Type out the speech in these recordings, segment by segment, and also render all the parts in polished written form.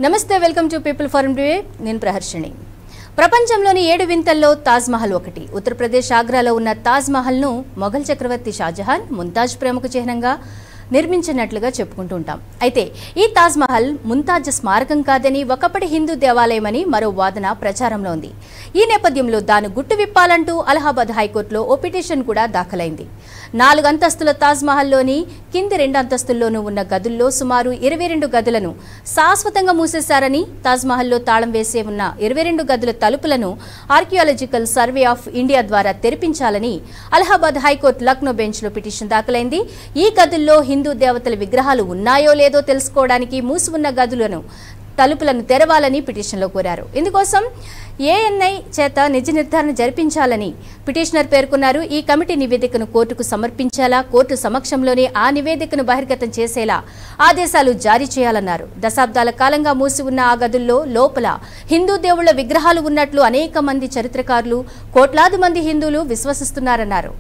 నమస్తే, welcome to people forum today. నేను ప్రహర్షిణి. ప్రపంచంలోని 7 వింతల్లో తాజ్ మహల్ ఒకటి. ఉత్తరప్రదేశ్ ఆగ్రాలో ఉన్న తాజ్ మహల్ను మొఘల్ చక్రవర్తి షాజహాన్ ముంతాజ్ ప్రేమకు చిహ్నంగా నిర్మించినట్లుగా చెప్పుకుంటూ ఉంటాం. అయితే ఈ తాజ్ మహల్ ముంతాజ్ స్మారకం కాదని, ఒకప్పటి హిందూ దేవాలయమని మరో వాదన ప్రచారంలో ఉంది. ఈ నేపథ్యంలో దాని గుట్టు విప్పాలంటూ అలహాబాద్ హైకోర్టులో ఓ పిటిషన్ కూడా దాఖలైంది. 4 అంతస్తుల తాజ్ మహల్లోని కింది 2 అంతస్తుల్లోనూ ఉన్న గదుల్లో సుమారు 22 గదులను శాశ్వతంగా మూసేశారని, తాజ్ మహల్లో తాళం వేసే ఉన్న 22 గదుల తలుపులను ఆర్కియాలజికల్ సర్వే ఆఫ్ ఇండియా ద్వారా తెరిపించాలని అలహాబాద్ హైకోర్టు లక్నో బెంచ్లో పిటిషన్ దాఖలైంది. ఈ గదుల్లో హిందూ దేవతల విగ్రహాలు ఉన్నాయో లేదో తెలుసుకోవడానికి మూసి ఉన్న గదులను తలుపులను తెరవాలని పిటిషన్లో కోరారు. ఇందుకోసం ఏఎన్ఐ చేత నిజ నిర్ధారణ జరిపించాలని పిటిషనర్ పేర్కొన్నారు. ఈ కమిటీ నివేదికను కోర్టుకు సమర్పించాలా, కోర్టు సమక్షంలోనే ఆ నివేదికను బహిర్గతం చేసేలా ఆదేశాలు జారీ చేయాలన్నారు. దశాబ్దాల కాలంగా మూసి ఉన్న ఆ గదుల్లో లోపల హిందూ దేవుళ్ల విగ్రహాలు ఉన్నట్లు అనేక మంది చరిత్రకారులు, కోట్లాది మంది హిందువులు విశ్వసిస్తున్నారన్నారు.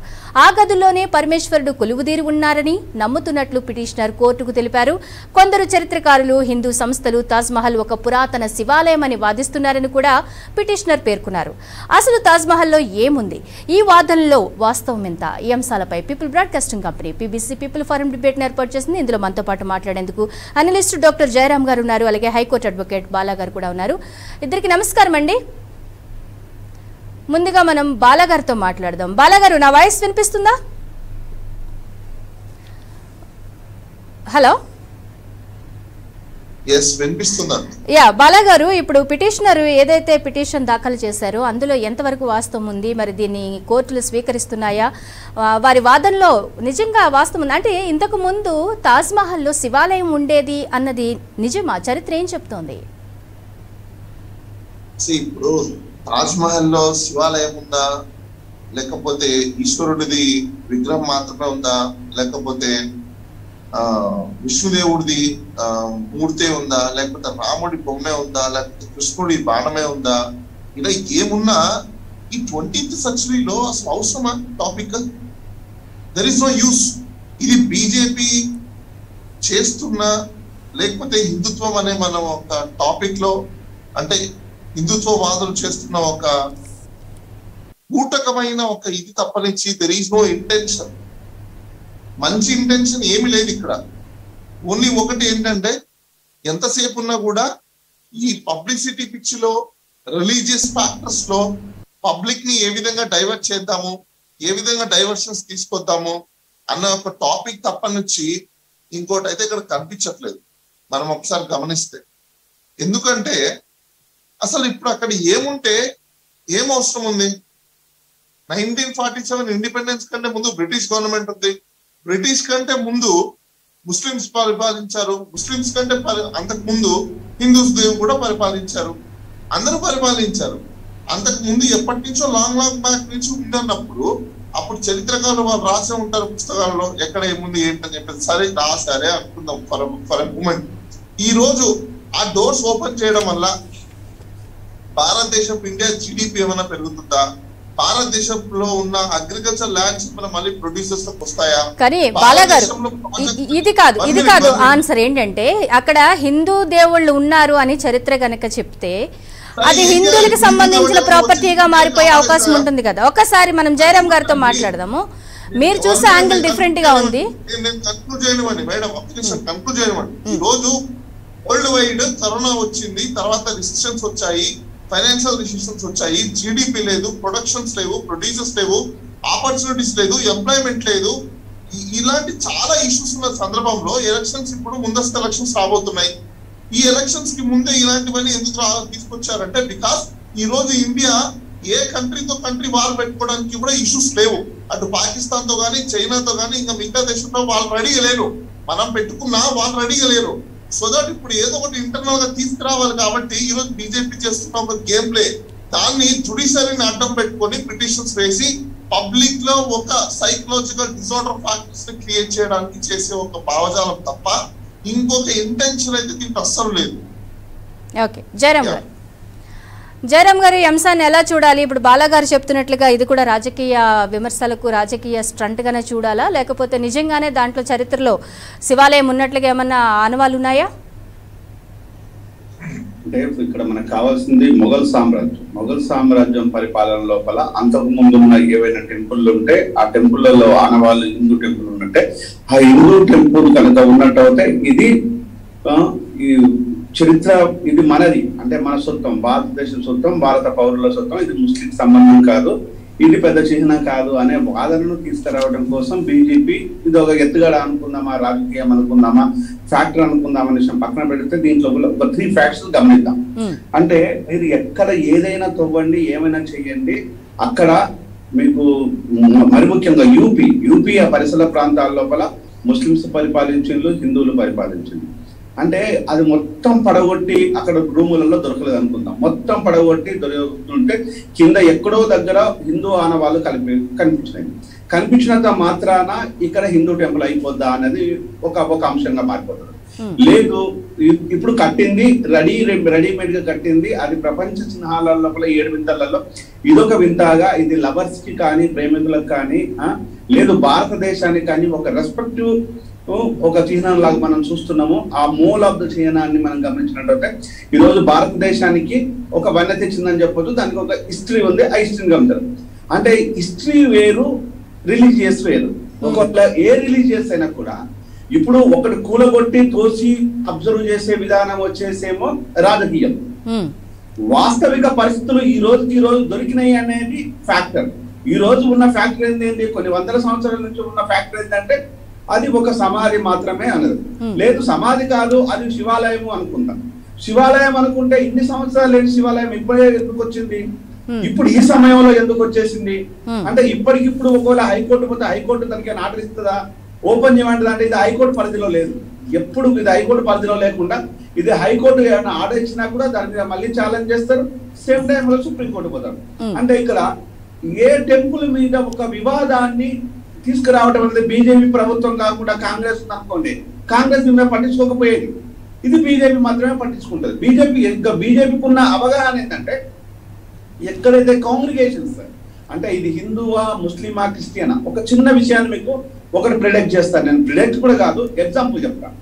ఆ గదుల్లోనే పరమేశ్వరుడు కొలువుదీరి ఉన్నారని నమ్ముతున్నట్లు పిటిషనర్ కోర్టుకు తెలిపారు. కొందరు చరిత్రకారులు, హిందూ సంస్థలు తాజ్ మహల్ ఒక పురాతన శివాలయమని వాదిస్తున్నారని కూడా పిటిషనర్ పేర్కొన్నారు. అసలు తాజ్ మహల్లో ఏముంది, ఈ వాదనలో వాస్తవం ఎంత? ఈ అంశాలపై people broadcasting company PBC people forum debate ఏర్పాటు చేసింది. ఇందులో మనతో పాటు మాట్లాడేందుకు అనలిస్ట్ డాక్టర్ జయరామ్ గారు ఉన్నారు, అలాగే హైకోర్టు అడ్వకేట్ బాలా గారు కూడా ఉన్నారు. ఇద్దరికి నమస్కారం అండి. ముందుగా మనం బాలా గారితో మాట్లాడదాం. బాలా గారు, నా వాయిస్ వినిపిస్తుందా? హలో. యా బాలా గారు, ఇప్పుడు పిటిషనర్ ఏదైతే పిటిషన్ దాఖలు చేశారో అందులో ఎంతవరకు వాస్తవం ఉంది, మరి దీన్ని కోర్టులు స్వీకరిస్తున్నాయా, వారి వాదనలో నిజంగా వాస్తవం ఉంది అంటే ఇంతకు ముందు తాజ్ మహల్లో శివాలయం ఉండేది అన్నది నిజమా? చరిత్ర ఏం చెప్తోంది? ఇప్పుడు తాజ్ మహల్లో శివాలయం ఉందా, లేకపోతే ఈశ్వరుడిది విగ్రహం మాత్రమే ఉందా, లేకపోతే విష్ణుదేవుడిది మూర్తే ఉందా, లేకపోతే రాముడి బొమ్మే ఉందా, లేకపోతే కృష్ణుడి బాణమే ఉందా, ఇలా ఏమున్నా ఈ 20th సెంచరీలో అసలు అవసరమా topic? There is no use. ఇది బీజేపీ చేస్తున్న, లేకపోతే హిందుత్వం అనే మనం ఒక టాపిక్ లో, అంటే హిందుత్వవాదులు చేస్తున్న ఒక కూటకమైన ఒక ఇది తప్పనిచ్చి దెర్ ఈస్ నో ఇంటెన్షన్, మంచి ఇంటెన్షన్ ఏమి లేదు ఇక్కడ. ఓన్లీ ఒకటి ఏంటంటే, ఎంతసేపు ఉన్నా కూడా ఈ పబ్లిసిటీ పిచ్ లో, రిలీజియస్ ఫ్యాక్టర్స్ లో పబ్లిక్ ని ఏ విధంగా డైవర్ట్ చేద్దాము, ఏ విధంగా డైవర్షన్స్ తీసుకొద్దాము అన్న ఒక టాపిక్ తప్పనిచ్చి ఇంకోటి అయితే ఇక్కడ కనిపించట్లేదు మనం ఒకసారి గమనిస్తే. ఎందుకంటే అసలు ఇప్పుడు అక్కడ ఏముంటే ఏం అవసరం ఉంది? 1947 ఇండిపెండెన్స్ కంటే ముందు బ్రిటిష్ గవర్నమెంట్ ఉంది. బ్రిటిష్ కంటే ముందు ముస్లిమ్స్ పరిపాలించారు. ముస్లిమ్స్ కంటే అంతకు ముందు హిందూస్ కూడా పరిపాలించారు. అందరూ పరిపాలించారు. అంతకు ముందు ఎప్పటి నుంచో లాంగ్ బ్యాక్ నుంచి ఉందన్నప్పుడు అప్పుడు చరిత్రకారులు వాళ్ళు రాసే ఉంటారు పుస్తకాలలో, ఎక్కడ ఏముంది ఏంటని చెప్పేసి. సరే రాసారే అనుకుందాం ఫర్ మూమెంట్. ఈ రోజు ఆ డోర్స్ ఓపెన్ చేయడం వల్ల భారతదేశం, ఇండియా జీడిపి ఏమైనా పెరుగుతుందా? భారతదేశంలో ఉన్న అగ్రికల్చర్ ల్యాండ్స్ మళ్ళీ ప్రొడ్యూసర్స్ వస్తాయా? కానీ బాలా గారు, ఇది కాదు ఆన్సర్. ఏంటంటే అక్కడ హిందూ దేవుళ్ళు ఉన్నారు అని చరిత్ర గనక చెప్తే అది హిందువులకు సంబంధించిన ప్రాపర్టీగా మారిపోయే అవకాశం ఉంటుంది కదా. ఒకసారి మనం జయరామ్ గారితో మాట్లాడదాము. మీరు చూసే యాంగిల్ డిఫరెంట్ గా ఉంది. కన్క్లూడ్ చేయనివ్వండి మేడం, కన్క్లూడ్ చేయనివ్వండి. ఈ రోజు వరల్డ్ వైడ్ కరోనా వచ్చింది, తర్వాత రిస్ట్రిక్షన్స్ వచ్చాయి, ఫైనాన్షియల్ రిస్ట్రిక్షన్స్ వచ్చాయి, జీడిపి లేదు, ప్రొడక్షన్స్ లేవు, ప్రొడ్యూసర్స్ లేవు, ఆపర్చునిటీస్ లేదు, ఎంప్లాయ్మెంట్ లేదు. ఇలాంటి చాలా ఇష్యూస్ ఉన్న సందర్భంలో ఎలక్షన్స్, ఇప్పుడు ముందస్తు ఎలక్షన్స్ రాబోతున్నాయి. ఈ ఎలక్షన్స్ కి ముందే ఇలాంటివన్నీ ఎందుకు తీసుకొచ్చారంటే, బికాస్ ఈ రోజు ఇండియా ఏ కంట్రీతో కంట్రీ వార్ పెట్టుకోవడానికి కూడా ఇష్యూస్ లేవు. అటు పాకిస్తాన్ తో కానీ, చైనాతో కానీ, ఇంకా మిగతా దేశంలో వాళ్ళు రెడీగా లేరు. మనం పెట్టుకున్నా వాళ్ళు రెడీగా లేరు. సో దట్ ఇప్పుడు ఏదో ఒకటి ఇంటర్నల్ గా తీసుకురావాలి. కాబట్టి ఈ రోజు బీజేపీ చేస్తున్న ఒక గేమ్ ప్లే, దాన్ని జుడిషియరీని అడ్డం పెట్టుకొని పిటిషన్స్ వేసి పబ్లిక్ లో ఒక సైకలాజికల్ డిజార్డర్ ఫ్యాక్టర్స్ ని క్రియేట్ చేయడానికి చేసే ఒక భావజాలం తప్ప ఇంకొక ఇంటెన్షన్ అయితే దీనికి అస్సలు లేదు. ఓకే, జయరామ్ గారు, ఈ అంశాన్ని ఎలా చూడాలి? ఇప్పుడు బాలా గారు చెప్తున్నట్లుగా ఇది కూడా రాజకీయ విమర్శలకు, రాజకీయ స్ట్రంట్ గానే చూడాలా, లేకపోతే నిజంగానే దాంట్లో చరిత్రలో శివాలయం ఉన్నట్లుగా ఏమన్నా ఆనవాళ్ళు ఉన్నాయా? అంటే ఇక్కడ మనకు కావాల్సింది మొఘల్ సామ్రాజ్యం పరిపాలన లోపల అంతకు ముందు ఉన్న ఏవైనా టెంపుల్ ఉంటే ఆ టెంపుల్లలో ఆనవాళ్ళు హిందూ టెంపుల్ ఉన్నట్టే ఆ హిందూ టెంపుల్ కనుక ఉన్నట్టయితే ఇది ఈ చరిత్ర ఇది మనది, అంటే మన సొంతం, భారతదేశం సొంతం, భారత పౌరుల సొంతం, ఇది ముస్లిం సంబంధం కాదు, ఇది పెద్ద చిహ్నం కాదు అనే వాదనను తీసుకురావడం కోసం బీజేపీ ఇది ఒక ఎత్తుగడ అనుకుందామా, రాజకీయం అనుకుందామా, ఫ్యాక్టర్ అనుకుందామా అనే విషయం పక్కన పెడితే దీంట్లో ఒక 3 ఫ్యాక్ట్స్ గమనిద్దాం. అంటే మీరు ఎక్కడ ఏదైనా తవ్వండి, ఏమైనా చెయ్యండి, అక్కడ మీకు మరి ముఖ్యంగా యూపీ ఆ పరిసర ప్రాంతాల లోపల ముస్లింస్ పరిపాలించిండ్రు, హిందువులు పరిపాలించిండ్రు. అంటే అది మొత్తం పడగొట్టి అక్కడ రూములలో దొరకలేదు అనుకుందాం, మొత్తం పడగొట్టి దొరుకుతుంటే కింద ఎక్కడో దగ్గర హిందూ ఆనవాళ్ళు కనిపించినంత మాత్రాన ఇక్కడ హిందూ టెంపుల్ అయిపోద్దా అనేది ఒక అంశంగా మారిపోతుంది. లేదు, ఇప్పుడు కట్టింది రెడీమేడ్ గా కట్టింది, అది ప్రపంచ చిహ్నాల లోపల 7 వింతలలో ఇదొక వింతగా, ఇది లవర్స్ కి కానీ ప్రేమికులకు కానీ లేదు భారతదేశానికి కానీ ఒక రెస్పెక్టివ్ ఒక చిహ్నం లాగా మనం చూస్తున్నాము. ఆ మూల్ ఆఫ్ ద చిహ్నాన్ని మనం గమనించినట్లయితే ఈ రోజు భారతదేశానికి ఒక వన్య తెచ్చిందని చెప్పొచ్చు, దానికి ఒక హిస్టరీ ఉంది, ఆ హిస్టరీని గమనించారు. అంటే హిస్టరీ వేరు, రిలీజియస్ వేరు. ఒకవేళ ఏ రిలీజియస్ అయినా కూడా ఇప్పుడు ఒకటి కూలగొట్టి తోసి అబ్జర్వ్ చేసే విధానం వచ్చేసేమో రాజకీయం. వాస్తవిక పరిస్థితులు ఈ రోజు దొరికినాయి అనేది ఫ్యాక్టర్. ఈ రోజు ఉన్న ఫ్యాక్టర్ ఏంటి, కొన్ని వందల సంవత్సరాల నుంచి ఉన్న ఫ్యాక్టర్ ఏంటంటే అది ఒక సమాధి మాత్రమే అన్నది. లేదు సమాధి కాదు, అది శివాలయము అనుకుంటాం. శివాలయం అనుకుంటే ఇన్ని సంవత్సరాలు లేని శివాలయం ఇప్పుడే ఎందుకు వచ్చింది, ఇప్పుడు ఈ సమయంలో ఎందుకు వచ్చేసింది అంటే ఇప్పటికిప్పుడు ఒకవేళ హైకోర్టు పోతే హైకోర్టు తనకి ఆర్డర్ ఇస్తుందా, ఓపెన్ చేయమంటుంది అంటే ఇది హైకోర్టు పరిధిలో లేదు. ఎప్పుడు ఇది హైకోర్టు పరిధిలో లేకుండా ఇది హైకోర్టు ఏమైనా ఆర్డర్ ఇచ్చినా కూడా దాని మీద మళ్ళీ ఛాలెంజ్ చేస్తారు, సేమ్ టైం లో సుప్రీంకోర్టు పోతారు. అంటే ఇక్కడ ఏ టెంపుల్ మీద ఒక వివాదాన్ని తీసుకురావడం అనేది బీజేపీ ప్రభుత్వం కాకుండా కాంగ్రెస్ అనుకోండి, కాంగ్రెస్ మీద పట్టించుకోకపోయేది, ఇది బీజేపీ మాత్రమే పట్టించుకుంటుంది. బీజేపీకి ఉన్న అవగాహన ఏంటంటే ఎక్కడైతే కాంగ్రిగేషన్స్ అంటే ఇది హిందువా, ముస్లిమా, క్రిస్టియనా, ఒక చిన్న విషయాన్ని మీకు ఒకటి ప్రిడక్ట్ చేస్తాను. నేను ప్రిడక్ట్ కూడా కాదు, ఎగ్జాంపుల్ చెప్తాను.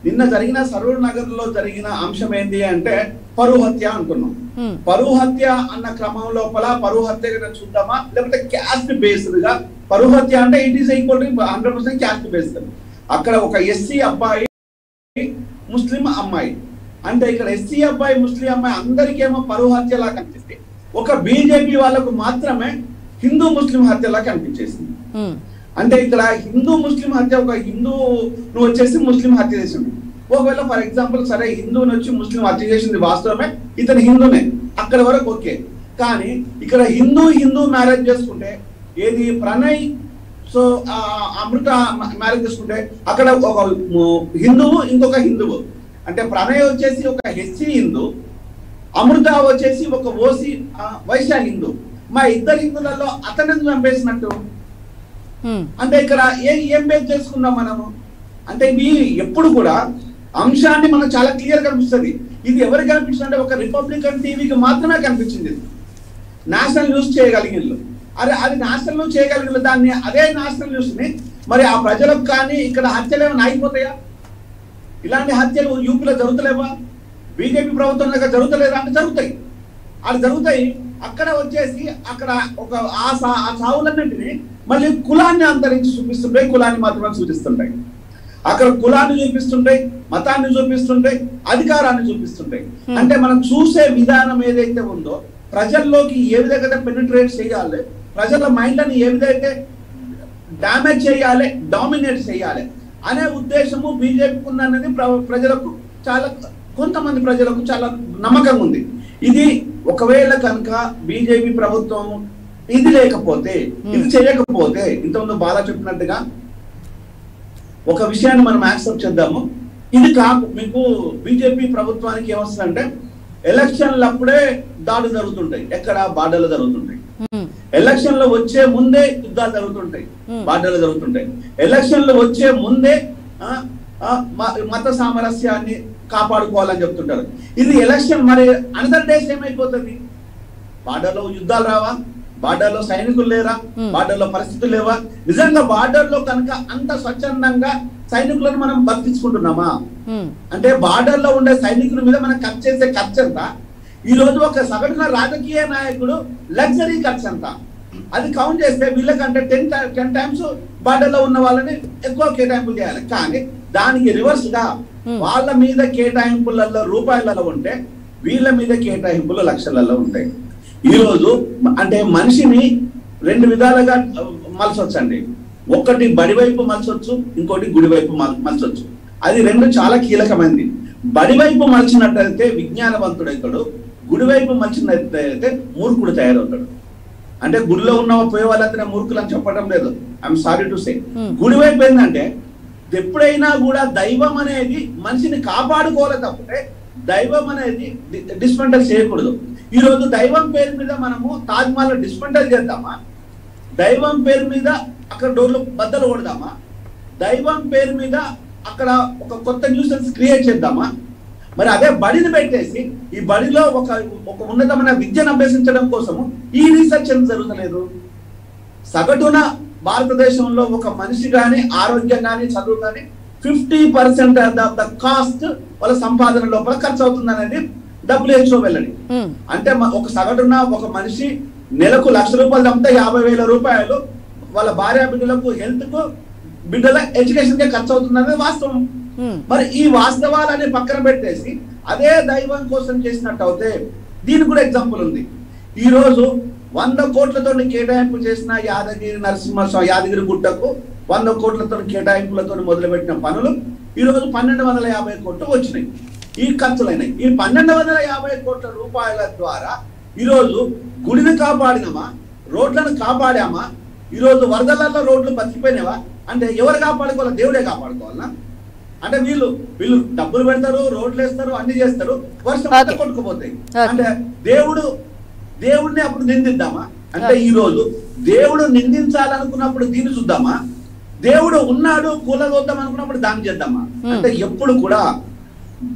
నిన్న జరిగిన సరూర్ నగర్ లో జరిగిన అంశం ఏంటి అంటే పరువు హత్య అంటున్నాం. పరువు హత్య అన్న క్రమం లోపల పరువు హత్య చూద్దామా, లేకపోతే క్యాస్ట్ బేస్డ్ గా పరువు హత్య అంటే it is equal to 100% caste based. అక్కడ ఒక ఎస్సీ అబ్బాయి, ముస్లిం అమ్మాయి, అంటే ఇక్కడ ఎస్సీ అబ్బాయి, ముస్లిం అమ్మాయి అందరికేమో పరువు హత్యలా కనిపిస్తే ఒక బీజేపీ వాళ్ళకు మాత్రమే హిందూ ముస్లిం హత్యలా కనిపించేసింది. అంటే ఇక్కడ హిందూ ముస్లిం హత్య, ఒక హిందూను వచ్చేసి ముస్లిం హత్య చేసింది. ఒకవేళ ఫర్ ఎగ్జాంపుల్ సరే హిందూని వచ్చి ముస్లిం హత్య చేసింది వాస్తవమే, ఇతను హిందూనే, అక్కడ వరకు ఓకే. కానీ ఇక్కడ హిందూ మ్యారేజ్ చేసుకుంటే ఏది ప్రణయ్ సో అమృత మ్యారేజ్ చేసుకుంటే అక్కడ ఒక హిందువు ఇంకొక హిందువు, అంటే ప్రణయ్ వచ్చేసి ఒక ఎస్సీ హిందూ, అమృత వచ్చేసి ఒక ఓసీ వైశ్య హిందూ. మా ఇద్దరు హిందువులలో అతను చంపేసినట్టు అంటే ఇక్కడ ఏం బేస్ చేసుకున్నాం మనము అంటే ఇవి ఎప్పుడు కూడా అంశాన్ని మనకు చాలా క్లియర్ కనిపిస్తుంది. ఇది ఎవరికి కనిపించిందంటే ఒక రిపబ్లికన్ టీవీకి మాత్రమే కనిపించింది. నేషనల్ న్యూస్ చేయగలిగిన అది నేషనల్ న్యూస్ చేయగలిగిన దాన్ని అదే నేషనల్ న్యూస్ ని మరి ఆ ప్రజలకు కానీ ఇక్కడ హత్యలు ఏమైనా ఆగిపోతాయా? ఇలాంటి హత్యలు యూపీలో జరుగుతలేవా? బీజేపీ ప్రభుత్వం దగ్గర జరుగుతలేదా అంటే జరుగుతాయి, అది జరుగుతాయి. అక్కడ వచ్చేసి అక్కడ ఒక ఆ సావులన్నింటినీ మళ్ళీ కులాన్ని అంతరించి చూపిస్తుంటాయి, కులాన్ని మాత్రమే సూచిస్తుంటాయి. అక్కడ కులాన్ని చూపిస్తుంటాయి, మతాన్ని చూపిస్తుంటాయి, అధికారాన్ని చూపిస్తుంటాయి. అంటే మనం చూసే విధానం ఏదైతే ఉందో ప్రజల్లోకి ఏ విధంగా పెనిట్రేట్ చేయాలి, ప్రజల మైండ్లని ఏ విధంగా డ్యామేజ్ చేయాలి, డామినేట్ చేయాలి అనే ఉద్దేశము బీజేపీకి ఉందనేది ప్రజలకు చాలా, కొంతమంది ప్రజలకు చాలా నమ్మకం ఉంది. ఇది ఒకవేళ కనుక బీజేపీ ప్రభుత్వం ఇది లేకపోతే, ఇది చేయకపోతే, ఇంతకుముందు బాలా చెప్పినట్టుగా ఒక విషయాన్ని మనం యాక్సెప్ట్ చేద్దాము. ఇది మీకు బీజేపీ ప్రభుత్వానికి ఏమొస్తుందంటే ఎలక్షన్లు అప్పుడే దాడులు జరుగుతుంటాయి, ఎక్కడ బార్డర్లు జరుగుతుంటాయి. ఎలక్షన్లు వచ్చే ముందే యుద్ధాలు జరుగుతుంటాయి, బార్డర్లు జరుగుతుంటాయి. ఎలక్షన్లు వచ్చే ముందే మత సామరస్యాన్ని కాపాడుకోవాలని చెప్తుంటారు. ఇది ఎలక్షన్ మరి అనదర్ డేస్ ఏమైపోతుంది? బార్డర్లో యుద్ధాలు రావా? బార్డర్లో సైనికులు లేరా? బార్డర్లో పరిస్థితులు లేవా? నిజంగా బార్డర్లో కనుక అంత స్వచ్ఛందంగా సైనికులను మనం బతికించుకుంటున్నామా? అంటే బార్డర్ లో ఉండే సైనికుల మీద మనం ఖర్చు చేసే ఖర్చు ఎంత? ఈ రోజు ఒక సగటున రాజకీయ నాయకుడు లగ్జరీ ఖర్చు ఎంత? అది కౌంట్ చేస్తే వీళ్ళకంటే 10 టైమ్స్ బార్డర్ లో ఉన్న వాళ్ళని ఎక్కువ కేటాయింపులు చేయాలి. కానీ దానికి రివర్స్ గా వాళ్ళ మీద కేటాయింపులలో రూపాయలలో ఉంటే వీళ్ళ మీద కేటాయింపులు లక్షలలో ఉంటాయి. ఈ రోజు అంటే మనిషిని 2 విధాలుగా మలసొచ్చండి. ఒకటి బడి వైపు మలసొచ్చు, ఇంకోటి గుడి వైపు మలసొచ్చు. అది 2 చాలా కీలకమైనది. బడి వైపు మలిచినట్టయితే విజ్ఞానవంతుడైతాడు, గుడి వైపు మలిచినట్టయితే మూర్ఖుడు తయారవుతాడు. అంటే గుడిలో ఉన్న పోయే వాళ్ళంతా మూర్ఖులు అని చెప్పడం లేదు, ఐఎమ్ సారీ టు సే. గుడి వైపు ఏంటంటే ఎప్పుడైనా కూడా దైవం అనేది మనిషిని కాపాడుకోవాలి తప్పితే దైవం అనేది డిస్మెంటల్ చేయకూడదు. ఈ రోజు దైవం పేరు మీద మనము తాజ్ మహల్ డిస్మెంటల్ చేద్దామా? దైవం పేరు మీద అక్కడ డోర్లు బద్దలు కొడదామా? దైవం పేరు మీద అక్కడ ఒక కొత్త న్యూసెన్స్ క్రియేట్ చేద్దామా? మరి అదే బడిని పెట్టేసి ఈ బడిలో ఒక ఉన్నతమైన విద్యను అభ్యసించడం కోసము ఈ రీసెర్చ్ ఎందుకు జరుగుతలేదు? సగటున భారతదేశంలో ఒక మనిషి కానీ ఆరోగ్యం కానీ చదువు కానీ 50% ఆఫ్ ద కాస్ట్ వాళ్ళ సంపాదన లోపల ఖర్చు అవుతుంది అనేది WHO వెళ్ళండి. అంటే ఒక సగటున ఒక మనిషి నెలకు ₹1,00,000 తప్పితే 50,000 రూపాయలు వాళ్ళ భార్య బిడ్డలకు హెల్త్ కు బిడ్డల ఎడ్యుకేషన్ కే ఖర్చు అవుతుంది అనేది వాస్తవం. మరి ఈ వాస్తవాలని పక్కన పెట్టేసి అదే దైవం కోసం చేసినట్టు అవుతే దీనికి కూడా ఎగ్జాంపుల్ ఉంది. ఈ రోజు 100 కోట్లతో కేటాయింపు చేసిన యాదగిరి నరసింహస్వామి యాదగిరి గుట్టకు 100 కోట్లతో కేటాయింపులతో మొదలుపెట్టిన పనులు ఈ రోజు 1,250 కోట్లు వచ్చినాయి. ఈ ఖర్చులైనాయి. ఈ 1,250 కోట్ల రూపాయల ద్వారా ఈరోజు గుడిని కాపాడినామా, రోడ్లను కాపాడామా? ఈరోజు వరదలలో రోడ్లు బతికిపోయినావా? అంటే ఎవరు కాపాడుకోవాలి? దేవుడే కాపాడుకోవాలన్నా? అంటే వీళ్ళు డబ్బులు పెడతారు, రోడ్లు వేస్తారు, అన్ని చేస్తారు, వర్షం అంతా కొట్టుకుపోతాయి. అంటే దేవుడిని అప్పుడు నిందిద్దామా? అంటే ఈ రోజు దేవుడు నిందించాలనుకున్నప్పుడు దీన్ని చూద్దామా? దేవుడు ఉన్నాడు కూలదోద్దాం అనుకున్నప్పుడు దాన్ని చేద్దామా? అంటే ఎప్పుడు కూడా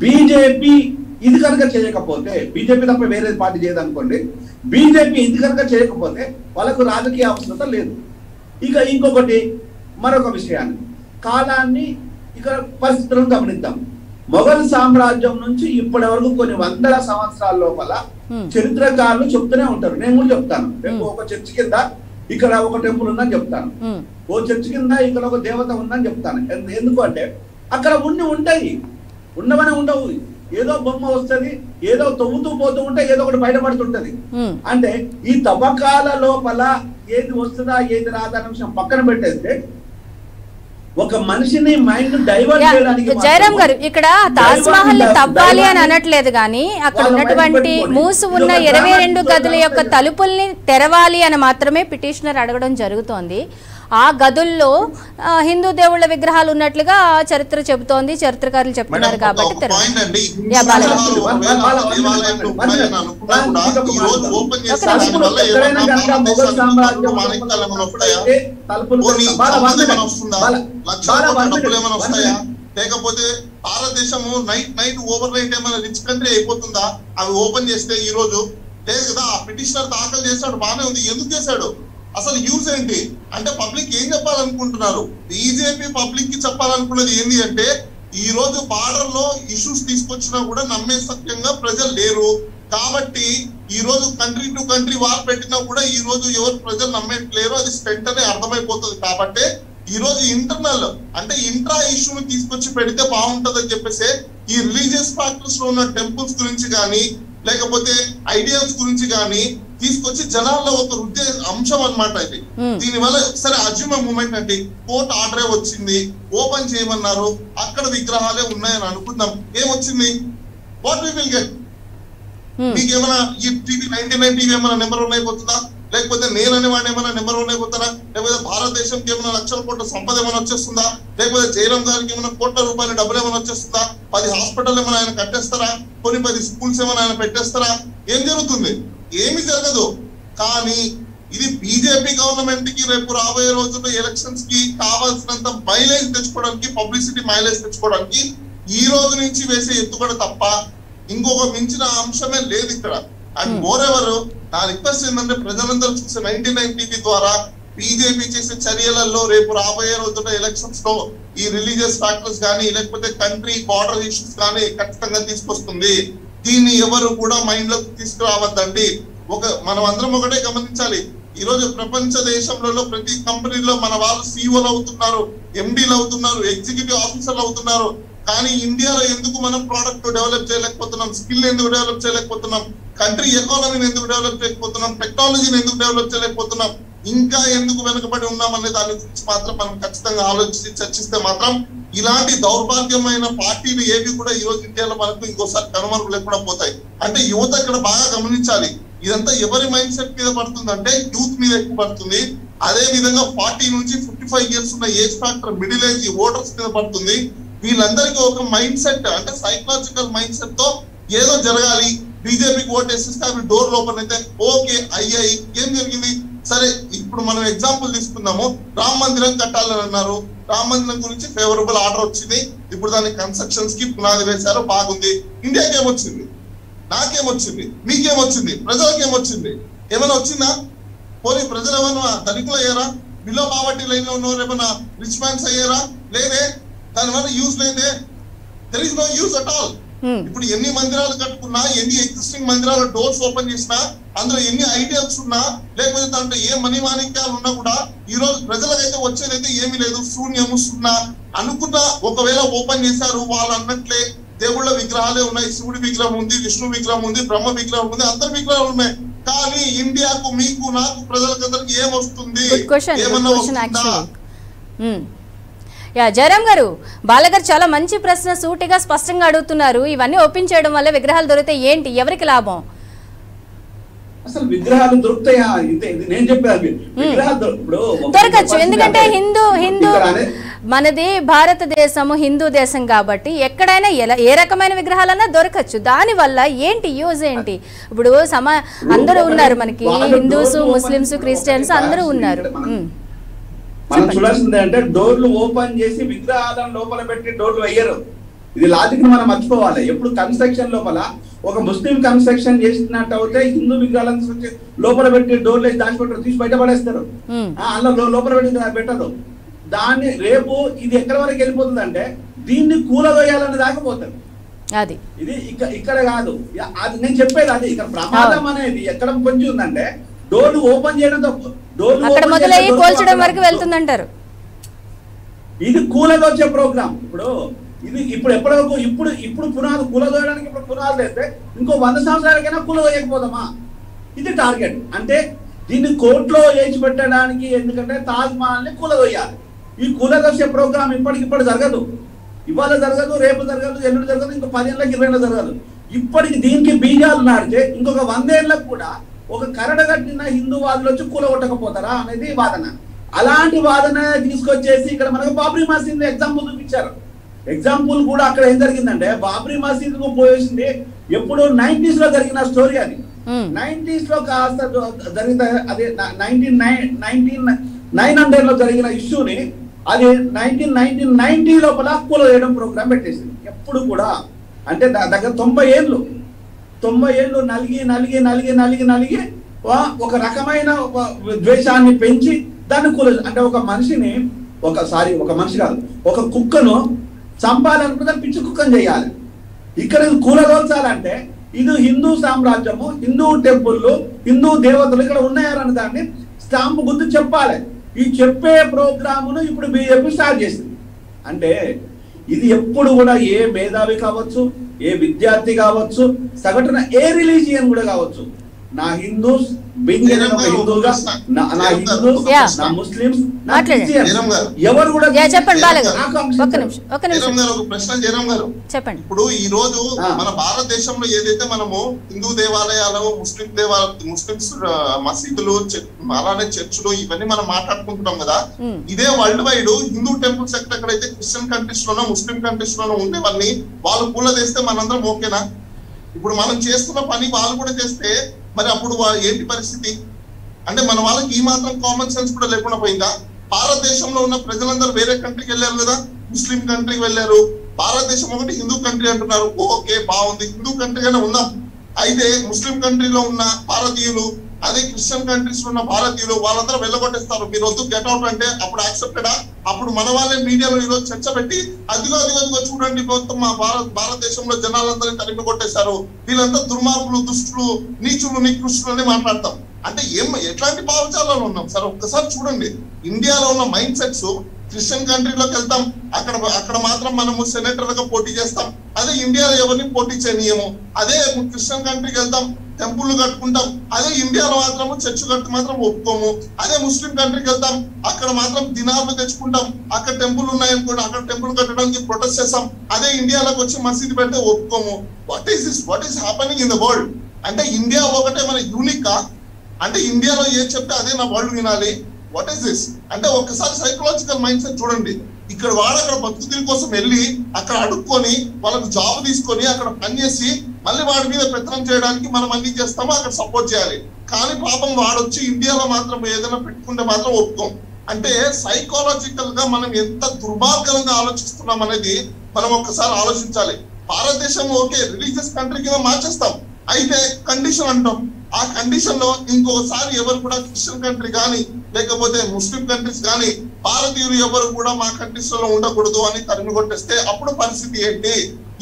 బీజేపీ ఇది కనుక చేయకపోతే, బీజేపీ తప్ప వేరే పార్టీ చేయదనుకోండి, బీజేపీ ఇది కనుక చేయకపోతే వాళ్ళకు రాజకీయ అవసరత లేదు. ఇక ఇంకొకటి మరొక విషయాన్ని కాలాన్ని ఇక్కడ పరిస్థితులను గమనిద్దాం. మొఘల్ సామ్రాజ్యం నుంచి ఇప్పటి వరకు కొన్ని వందల సంవత్సరాల లోపల చరిత్రకారులు చెప్తూనే ఉంటారు. నేను కూడా చెప్తాను. ఒక చర్చి కింద ఇక్కడ ఒక టెంపుల్ ఉందని చెప్తాను, ఓ చర్చి కింద ఇక్కడ ఒక దేవత ఉందని చెప్తాను. ఎందుకంటే అక్కడ ఉంటాయి, ఉండవనే ఉండవు. ఏదో బొమ్మ వస్తుంది, ఏదో తవ్వుతూ పోతూ ఉంటే ఏదో ఒకటి బయటపడుతుంటది. అంటే ఈ తవ్వకాల లోపల ఏది వస్తుందా ఏది రాదా అనే విషయం పక్కన పెట్టేస్తే ఒక మనిషిని మైండ్ డైవర్ట్ చేయడానికి జయరామ్ గారు ఇక్కడ తాజ్ మహల్ ని తవ్వాలి అని అనట్లేదు, కానీ అక్కడ ఉన్నటువంటి మూసి ఉన్న 22 గదుల యొక్క తలుపుల్ని తెరవాలి అని మాత్రమే పిటిషనర్ అడగడం జరుగుతోంది. ఆ గదుల్లో హిందూ దేవుళ్ళ విగ్రహాలు ఉన్నట్లుగా చరిత్ర చెబుతోంది, చరిత్రకారులు చెప్తున్నారు. కాబట్టి లేకపోతే భారతదేశము నైట్ ఓవర్ నైట్ ఏమైనా రిచ్ కంట్రీ అయిపోతుందా? అవి ఓపెన్ చేస్తే ఈ రోజు లేదు కదా. పిటిషనర్ దాఖలు చేశాడు, బాగానే ఉంది. ఎందుకు చేశాడు? అసలు యూజ్ ఏంటి? అంటే పబ్లిక్ ఏం చెప్పాలనుకుంటున్నారు? బీజేపీ పబ్లిక్ కి చెప్పాలనుకున్నది ఏంటి అంటే ఈ రోజు బార్డర్ లో ఇష్యూస్ తీసుకొచ్చినా కూడా నమ్మే సత్యంగా ప్రజలు లేరు. కాబట్టి ఈ రోజు కంట్రీ టు కంట్రీ వార్ పెట్టినా కూడా ఈ రోజు ఎవరు ప్రజలు నమ్మట్లేరు. అది స్టెంట్ అనే అర్థమైపోతుంది. కాబట్టి ఈ రోజు ఇంటర్నల్ అంటే ఇంట్రా ఇష్యూని తీసుకొచ్చి పెడితే బాగుంటదని చెప్పేసి ఈ రిలీజియస్ ఫ్యాక్టర్స్ లో ఉన్న టెంపుల్స్ గురించి కానీ లేకపోతే ఐడియల్స్ గురించి కానీ తీసుకొచ్చి జనాల్లో ఒక రుద్దే అంశం అన్నమాట ఇది. దీనివల్ల సరే అజ్యూమ్ మూమెంట్ అంటే కోర్టు ఆర్డరే వచ్చింది, ఓపెన్ చేయమన్నారు, అక్కడ విగ్రహాలే ఉన్నాయని అనుకుందాం. ఏమొచ్చింది? What we will get? మీకు ఏమైనా ఈ టీవీ 99 టీవీ ఏమైనా నెంబర్ 1 అయిపోతుందా? లేకపోతే నేను అనేవాడిని ఏమైనా నెంబర్ 1 అయిపోతారా? లేకపోతే భారతదేశంకి ఏమైనా లక్షల కోట్ల సంపద ఏమైనా వచ్చేస్తుందా? లేకపోతే జయరామ్ గారికి ఏమైనా కోట్ల రూపాయల డబ్బులు ఏమైనా వచ్చేస్తుందా? 10 హాస్పిటల్ ఏమైనా ఆయన కట్టేస్తారా? కొన్ని 10 స్కూల్స్ ఏమైనా ఆయన పెట్టేస్తారా? ఏం జరుగుతుంది? ఏమి జరగదు. కానీ ఇది బీజేపీ గవర్నమెంట్ కి రేపు రాబోయే రోజుల్లో ఎలక్షన్స్ కి కావాల్సినంత మైలేజ్ తెచ్చుకోవడానికి, పబ్లిసిటీ మైలేజ్ తెచ్చుకోవడానికి ఈ రోజు నుంచి వేసే ఎత్తుగడ తప్ప ఇంకొక మించిన అంశమే లేదు ఇక్కడ. అండ్ మోర్ ఎవర్ నా రిక్వెస్ట్ ఏంటంటే ప్రజలందరూ చూసే 99 టీవీ ద్వారా బీజేపీ చేసే చర్యలలో రేపు రాబోయే రోజుల్లో ఎలక్షన్స్ లో ఈ రిలీజియస్ ఫ్యాక్టర్స్ కానీ లేకపోతే కంట్రీ బార్డర్ ఇష్యూస్ కానీ ఖచ్చితంగా తీసుకొస్తుంది. దీన్ని ఎవరు కూడా మైండ్ లోకి తీసుకురావద్దండి. మనం అందరం ఒకటే గమనించాలి. ఈ రోజు ప్రపంచ దేశంలో ప్రతి కంపెనీలో మన వాళ్ళు సీఈఓలు అవుతున్నారు, ఎండీలు అవుతున్నారు, ఎగ్జిక్యూటివ్ ఆఫీసర్లు అవుతున్నారు. కానీ ఇండియాలో ఎందుకు మనం ప్రోడక్ట్ డెవలప్ చేయలేకపోతున్నాం, స్కిల్ ఎందుకు డెవలప్ చేయలేకపోతున్నాం, కంట్రీ ఎకానమీని ఎందుకు డెవలప్ చేయలేకపోతున్నాం, టెక్నాలజీని ఎందుకు డెవలప్ చేయలేకపోతున్నాం, ఇంకా ఎందుకు వెనుకబడి ఉన్నాం అనే దాని గురించి మాత్రం మనం ఖచ్చితంగా ఆలోచించి చర్చిస్తే మాత్రం ఇలాంటి దౌర్భాగ్యమైన పార్టీలు ఏవి కూడా ఈ రోజు ఇండియాలో మనకు ఇంకోసారి కనుమరుగు లేకుండా పోతాయి. అంటే యువత ఇక్కడ బాగా గమనించాలి. ఇదంతా ఎవరి మైండ్ సెట్ మీద పడుతుందంటే యూత్ మీద ఎక్కువ పడుతుంది. అదే విధంగా 40 నుంచి 55 ఇయర్స్ ఉన్న age factor middle age voters మీద పడుతుంది. వీళ్ళందరికీ ఒక మైండ్ సెట్ అంటే సైకలాజికల్ మైండ్ సెట్ తో ఏదో జరగాలి, బీజేపీకి ఓటు వేసిస్తే అవి డోర్ ఓపెన్ అయితే ఓకే అయ్యాయి. ఏం జరిగింది? సరే ఇప్పుడు మనం ఎగ్జాంపుల్ తీసుకుందాము. రామ మందిరం కట్టాలని అన్నారు, రామ మందిరం గురించి ఫేవరబుల్ ఆర్డర్ వచ్చింది. ఇప్పుడు దాని కన్స్ట్రక్షన్స్ కి పునాది వేశారు, బాగుంది. ఇండియాకి ఏమొచ్చింది? నాకేమొచ్చింది? మీకేమొచ్చింది? ప్రజలకు ఏమొచ్చింది? ఏమైనా వచ్చిందా? పోనీ ప్రజలు ఏమైనా ధనికులు అయ్యారా? బిలో పావర్టీ లైన్ లో ఉన్నవారు ఏమైనా రిచ్ మ్యాన్స్ అయ్యారా? లేదే. దానివల్ల యూజ్ లేదే. There is no use at all. ఇప్పుడు ఎన్ని మందిరాలు కట్టుకున్నా, ఎన్ని ఎగ్జిస్టింగ్ మందిరాలు డోర్స్ ఓపెన్ చేసినా, అందులో ఎన్ని ఐడియాస్ ఉన్నా, లేకపోతే దాంట్లో ఏ మనీ మాణిక్యాలు ఉన్నా కూడా ఈ రోజు ప్రజలకైతే వచ్చేదైతే ఏమీ లేదు, శూన్యము, సున్నా. అనుకున్న ఒకవేళ ఓపెన్ చేశారు, వాళ్ళు అన్నట్లే దేవుళ్ళ విగ్రహాలే ఉన్నాయి. శివుడి విగ్రహం ఉంది, విష్ణు విగ్రహం ఉంది, బ్రహ్మ విగ్రహం ఉంది, అందరి విగ్రహాలు ఉన్నాయి. కానీ ఇండియాకు, మీకు, నాకు, ప్రజలకందరికి ఏమొస్తుంది? ఏమన్నా వస్తుందా? జయరాం గారు, బాలగారు చాలా మంచి ప్రశ్న సూటిగా స్పష్టంగా అడుగుతున్నారు. ఇవన్నీ ఓపెన్ చేయడం వల్ల విగ్రహాలు దొరికితే ఏంటి, ఎవరికి లాభం? అసలు విగ్రహాలు దొరుకుతాయా? నేను చెప్పాను దొరకచ్చు. ఎందుకంటే హిందూ మనది భారతదేశము హిందూ దేశం కాబట్టి ఎక్కడైనా ఏ రకమైన విగ్రహాలన్నా దొరకచ్చు. దాని వల్ల ఏంటి యూజ్ ఏంటి? ఇప్పుడు అందరూ ఉన్నారు మనకి, హిందూస్, ముస్లిమ్స్, క్రిస్టియన్స్ అందరూ ఉన్నారు. మనం చూడాల్సింది అంటే డోర్లు ఓపెన్ చేసి విగ్రహాలను లోపల పెట్టి డోర్లు వేయరు. ఇది లాజిక్ మనం మర్చిపోవాలి. ఎప్పుడు కన్స్ట్రక్షన్ లోపల ఒక ముస్లిం కన్స్ట్రక్షన్ చేసినట్టు అయితే హిందూ విగ్రహాలను లోపల పెట్టి డోర్లు వేసి దాచిపెట్టారు, తీసి బయట పడేస్తారు. అందులో లోపల పెట్టి పెట్టరు. దాన్ని రేపు ఇది ఎక్కడి వరకు వెళ్ళిపోతుంది అంటే దీన్ని కూలదోయాలని దాకపోతారు. అది ఇది ఇక్కడ కాదు. అది నేను చెప్పేది అది. ఇక్కడ ప్రమాదం అనేది ఎక్కడ కొంచెం ఉందంటే డోర్లు ఓపెన్ చేయడం తప్పు. డోర్లు మొదలయ్యి కోల్చడం వరకు వెళ్తుందంటారు. ఇది కూలదోచే ప్రోగ్రామ్. ఇది ఇప్పుడు ఎప్పటివరకు ఇప్పుడు పునాది కూలదోయడానికి ఇప్పుడు పునాదులు అయితే ఇంకో 100 సంవత్సరాలకైనా కూలదోయకపోదామా? ఇది టార్గెట్. అంటే దీన్ని కోర్టులో వేసి పెట్టడానికి, ఎందుకంటే తాజ్ మహల్ ని కూలదోయాలి. ఈ కూలదోసే ప్రోగ్రామ్ ఇప్పటికిప్పుడు జరగదు. ఇవాళ జరగదు, రేపు జరగదు, ఎల్లుండి జరగదు, ఇంకో 10 ఏళ్ళకి 20 ఏళ్ళకి జరగదు. ఇప్పటికి దీనికి బీజాలు నాడితే ఇంకొక 100 ఏళ్ళకు కూడా ఒక కరడ కట్టిన హిందూవాదులు వచ్చి కూలగొట్టకపోతారా అనేది వాదన. అలాంటి వాదన తీసుకొచ్చేసి ఇక్కడ మనకు బాబ్రీ మసీద్ ఎగ్జాంపుల్ చూపించారు. ఎగ్జాంపుల్ కూడా అక్కడ ఏం జరిగిందంటే బాబ్రీ మసీద్ కు పోయేసింది ఎప్పుడు 90s లో జరిగిన స్టోరీ. అది 90s లో కాస్త జరిగిన అదే 1900 లో జరిగిన ఇష్యూని అది 1990 లోపల కూల వేయడం ప్రోగ్రామ్ పెట్టేసింది. ఎప్పుడు కూడా అంటే దగ్గర 90 ఏళ్ళు నలిగి ఒక రకమైన ద్వేషాన్ని పెంచి దాన్ని కూల అంటే ఒక మనిషిని ఒక మనిషి కాదు, ఒక కుక్కను చంపాలనుకుంటే దాన్ని పిచ్చి కుక్కను చేయాలి. ఇక్కడ కూలదోల్చాలంటే ఇది హిందూ సామ్రాజ్యము, హిందూ టెంపుల్లు, హిందూ దేవతలు ఇక్కడ ఉన్నాయని దాన్ని స్టాంపు గుర్తు చెప్పాలి. ఈ చెప్పే ప్రోగ్రామును ఇప్పుడు బీజేపీ స్టార్ట్ చేసింది. అంటే ఇది ఎప్పుడు కూడా ఏ మేధావి కావచ్చు, ఏ విద్యార్థి కావచ్చు, సగటున ఏ రిలీజియన్ కూడా కావచ్చు, నా హిందూస్ హిందూగా నా ముస్లిమ్స్ ఎవరు కూడా చెప్పండి. ఇప్పుడు ఈ రోజు మన భారతదేశంలో ఏదైతే మనము హిందూ దేవాలయాలు, ముస్లిమ్స్ మసీదులు, అలానే చర్చులు ఇవన్నీ మనం మాట్లాడుకుంటున్నాం కదా. ఇదే వరల్డ్ వైడ్ హిందూ టెంపుల్స్ ఎక్కడెక్కడైతే క్రిస్టియన్ కంట్రీస్ లోనో ముస్లిం కంట్రీస్ లోనో ఉండేవన్నీ వాళ్ళు పూల తెస్తే మనందరం ఓకేనా? ఇప్పుడు మనం చేస్తున్న పని వాళ్ళు కూడా చేస్తే మరి అప్పుడు ఏంటి పరిస్థితి? అంటే మన వాళ్ళకి ఈ మాత్రం కామన్ సెన్స్ కూడా లేకుండా పోయిందా? భారతదేశంలో ఉన్న ప్రజలందరూ వేరే కంట్రీకి వెళ్ళారు కదా, ముస్లిం కంట్రీకి వెళ్ళారు. భారతదేశం ఒకటి హిందూ కంట్రీ అంటున్నారు, ఓకే బాగుంది, హిందూ కంట్రీగానే ఉందాం. అయితే ముస్లిం కంట్రీలో ఉన్న భారతీయులు, అదే క్రిస్టియన్ కంట్రీస్ లో ఉన్న భారతీయులు వాళ్ళందరూ వెళ్ళగొట్టేస్తారు. మీరు వద్దు గెట్ అవుట్ అంటే అప్పుడు యాక్సెప్టెడా? అప్పుడు మన వాళ్ళే మీడియాలో ఈరోజు చర్చ పెట్టి అదిగో చూడండి మొత్తం మా భారతదేశంలో జనాలందరినీ తరిమి కొట్టేశారు, వీళ్ళంతా దుర్మార్గులు, దుష్టులు, నీచులు, నికృష్టులు అని మాట్లాడతాం. అంటే ఎట్లాంటి భావజాలాలు ఉన్నాం సార్? ఒక్కసారి చూడండి, ఇండియాలో ఉన్న మైండ్ సెట్స్. క్రిస్టియన్ కంట్రీలోకి వెళ్తాం, అక్కడ మాత్రం మనము సెనేటర్ గా పోటీ చేస్తాం. అదే ఇండియాలో ఎవరిని పోటీ చేయనీయము. అదే క్రిస్టియన్ కంట్రీకి వెళ్తాం, టెంపుల్ కట్టుకుంటాం. అదే ఇండియాలో మాత్రము చర్చ్ కట్టు మాత్రం ఒప్పుకోము. అదే ముస్లిం కంట్రీకి వెళ్తాం, అక్కడ మాత్రం దినార్లు తెచ్చుకుంటాం. అక్కడ టెంపుల్ ఉన్నాయనుకోండి, అక్కడ టెంపుల్ కట్టడానికి ప్రొటెస్ట్ చేస్తాం. అదే ఇండియాలోకి వచ్చి మసీదు పెడితే ఒప్పుకోము. What is happening in the world? అంటే ఇండియా ఒకటే మన యూనిక్? అంటే ఇండియాలో ఏం చెప్తే అదే నా వరల్డ్ వినాలి? What is this? అంటే ఒక్కసారి సైకలాజికల్ మైండ్ సెట్ చూడండి. ఇక్కడ వాడు అక్కడ బతుకుల కోసం వెళ్ళి అక్కడ అడుక్కొని వాళ్ళకు జాబ్ తీసుకొని అక్కడ పనిచేసి మళ్ళీ వాడి మీద పెత్తనం చేయడానికి మనం అన్ని చేస్తామో అక్కడ సపోర్ట్ చేయాలి. కానీ పాపం వాడొచ్చి ఇండియాలో మాత్రం ఏదైనా పెట్టుకుంటే మాత్రం ఒప్పుకోం. అంటే సైకాలజికల్ గా మనం ఎంత దుర్మార్గంగా ఆలోచిస్తున్నాం అనేది మనం ఒక్కసారి ఆలోచించాలి. భారతదేశం ఓకే రిలీజియస్ కంట్రీ కింద మార్చేస్తాం, అయితే కండిషన్ అంటాం. ఆ కండిషన్ లో ఇంకోసారి ఎవరు కూడా క్రిస్టియన్ కంట్రీ కానీ లేకపోతే ముస్లిం కంట్రీస్ కానీ భారతీయులు ఎవరు కూడా మా కంట్రీస్ లో ఉండకూడదు అని తరిమి కొట్టేస్తే అప్పుడు పరిస్థితి ఏంటి?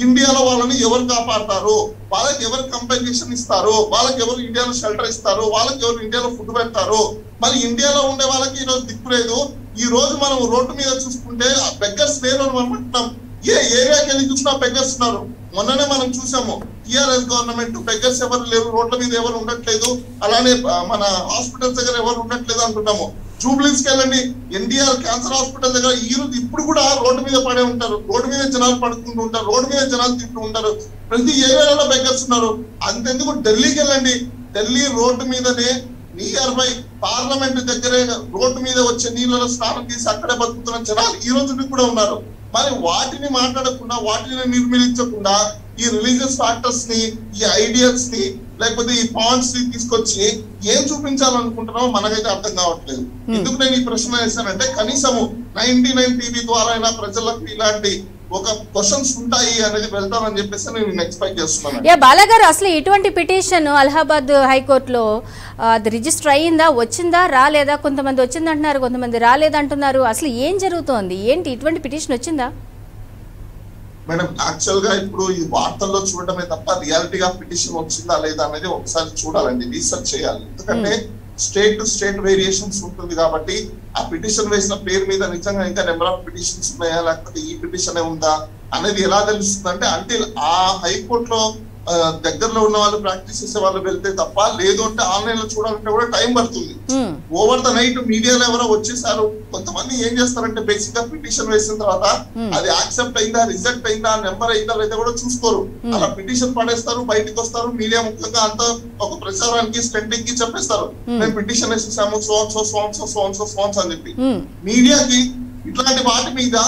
ఇండియాలో వాళ్ళని ఎవరు కాపాడతారు? వాళ్ళకి ఎవరు కంపెన్సేషన్ ఇస్తారు? వాళ్ళకి ఎవరు ఇండియాలో షెల్టర్ ఇస్తారు? వాళ్ళకి ఎవరు ఇండియాలో ఫుడ్ పెడతారు? మరి ఇండియాలో ఉండే వాళ్ళకి ఈరోజు దిక్కు లేదు. ఈ రోజు మనం రోడ్డు మీద చూసుకుంటే బెగ్గర్స్ లేరు అని మనం అంటున్నాం. ఏ ఏరియాకి వెళ్ళి చూసినా బెగ్గర్స్ ఉన్నారు. మొన్ననే మనం చూసాము, టిఆర్ఎస్ గవర్నమెంట్ బెగ్గర్స్ ఎవరు లేరు, రోడ్ల మీద ఎవరు ఉండట్లేదు, అలానే మన హాస్పిటల్స్ దగ్గర ఎవరు ఉండట్లేదు అంటున్నాము. జూబ్లీస్ కి వెళ్ళండి, ఎన్టీఆర్ క్యాన్సర్ హాస్పిటల్ దగ్గర ఇప్పుడు కూడా రోడ్డు మీద పడే ఉంటారు, రోడ్డు మీద జనాలు పడుకుంటూ ఉంటారు, రోడ్డు మీద జనాలు తింటూ ఉంటారు. ప్రతి ఏరియాలో బెగ్గర్స్ ఉన్నారు. అంతెందుకు ఢిల్లీకి వెళ్ళండి, ఢిల్లీ రోడ్డు మీదనే నియర్ బై పార్లమెంట్ దగ్గరే రోడ్డు మీద వచ్చే నీళ్ళలో స్నానం చేసి అక్కడే బతుకుతున్న జనాలు ఈ రోజు కూడా ఉన్నారు. మరి వాటిని మాట్లాడకుండా, వాటిని నిర్మించకుండా ఈ రిలీజియస్ ఫ్యాక్టర్స్ ని, ఈ ఐడియల్స్ ని, లేకపోతే ఈ పాయింట్స్ ని తీసుకొచ్చి ఏం చూపించాలనుకుంటున్నామో మనకైతే అర్థం కావట్లేదు. ఎందుకు నేను ఈ ప్రశ్న వేశానంటే కనీసము 99 టీవీ ద్వారా అయినా ప్రజలకు ఇలాంటి ఒక క్వశ్చన్స్ ఉంటాయి అనేది వెళ్తానని చెప్పేసి నేను ఎక్స్పెక్ట్ చేస్తున్నాను. బాలాగారు, అసలు ఇటువంటి పిటిషన్ అలహాబాద్ హైకోర్టులో అది రిజిస్టర్ అయ్యిందా, వచ్చిందా, రాలేదా? కొంతమంది వచ్చిందంటున్నారు, కొంతమంది రాలేదంటున్నారు. అసలు ఏం జరుగుతోంది, ఏంటి? ఇటువంటి పిటిషన్ వచ్చిందా? మేడం యాక్చువల్ గా ఇప్పుడు ఈ వార్తల్లో చూడటమే తప్ప రియాలిటీగా పిటిషన్ వచ్చిందా లేదా అనేది ఒకసారి చూడాలండి, రీసెర్చ్ చేయాలి. ఎందుకంటే స్టేట్ టు స్టేట్ వేరియేషన్స్ ఉంటుంది కాబట్టి ఆ పిటిషన్ వేసిన పేరు మీద నిజంగా ఇంకా నెంబర్ ఆఫ్ పిటిషన్స్ ఉన్నాయా లేకపోతే ఈ పిటిషన్ ఉందా అనేది ఎలా తెలుస్తుంది అంటే అంటే ఆ హైకోర్టులో దగ్గరలో ఉన్న వాళ్ళు ప్రాక్టీస్ చేసే వాళ్ళు వెళ్తే తప్ప, లేదు అంటే ఆన్లైన్ లో చూడాలంటే కూడా టైం పడుతుంది. ఓవర్ ద నైట్ మీడియాలో ఎవరో వచ్చేసారు. కొంతమంది ఏం చేస్తారంటే బేసిక్ గా పిటిషన్ వేసిన తర్వాత అది యాక్సెప్ట్ అయిందా, రిజెక్ట్ అయిందా, నెంబర్ అయిందా లేదా కూడా చూసుకోరు. అలా పిటిషన్ పడేస్తారు, బయటకు వస్తారు, మీడియా ముఖ్యంగా అంతా ఒక ప్రచారానికి స్టెంటింగ్ కి చెప్పేస్తారు మేము పిటిషన్ వేసేసాము సోన్స్ అని చెప్పి. మీడియాకి ఇట్లాంటి వాటి మీద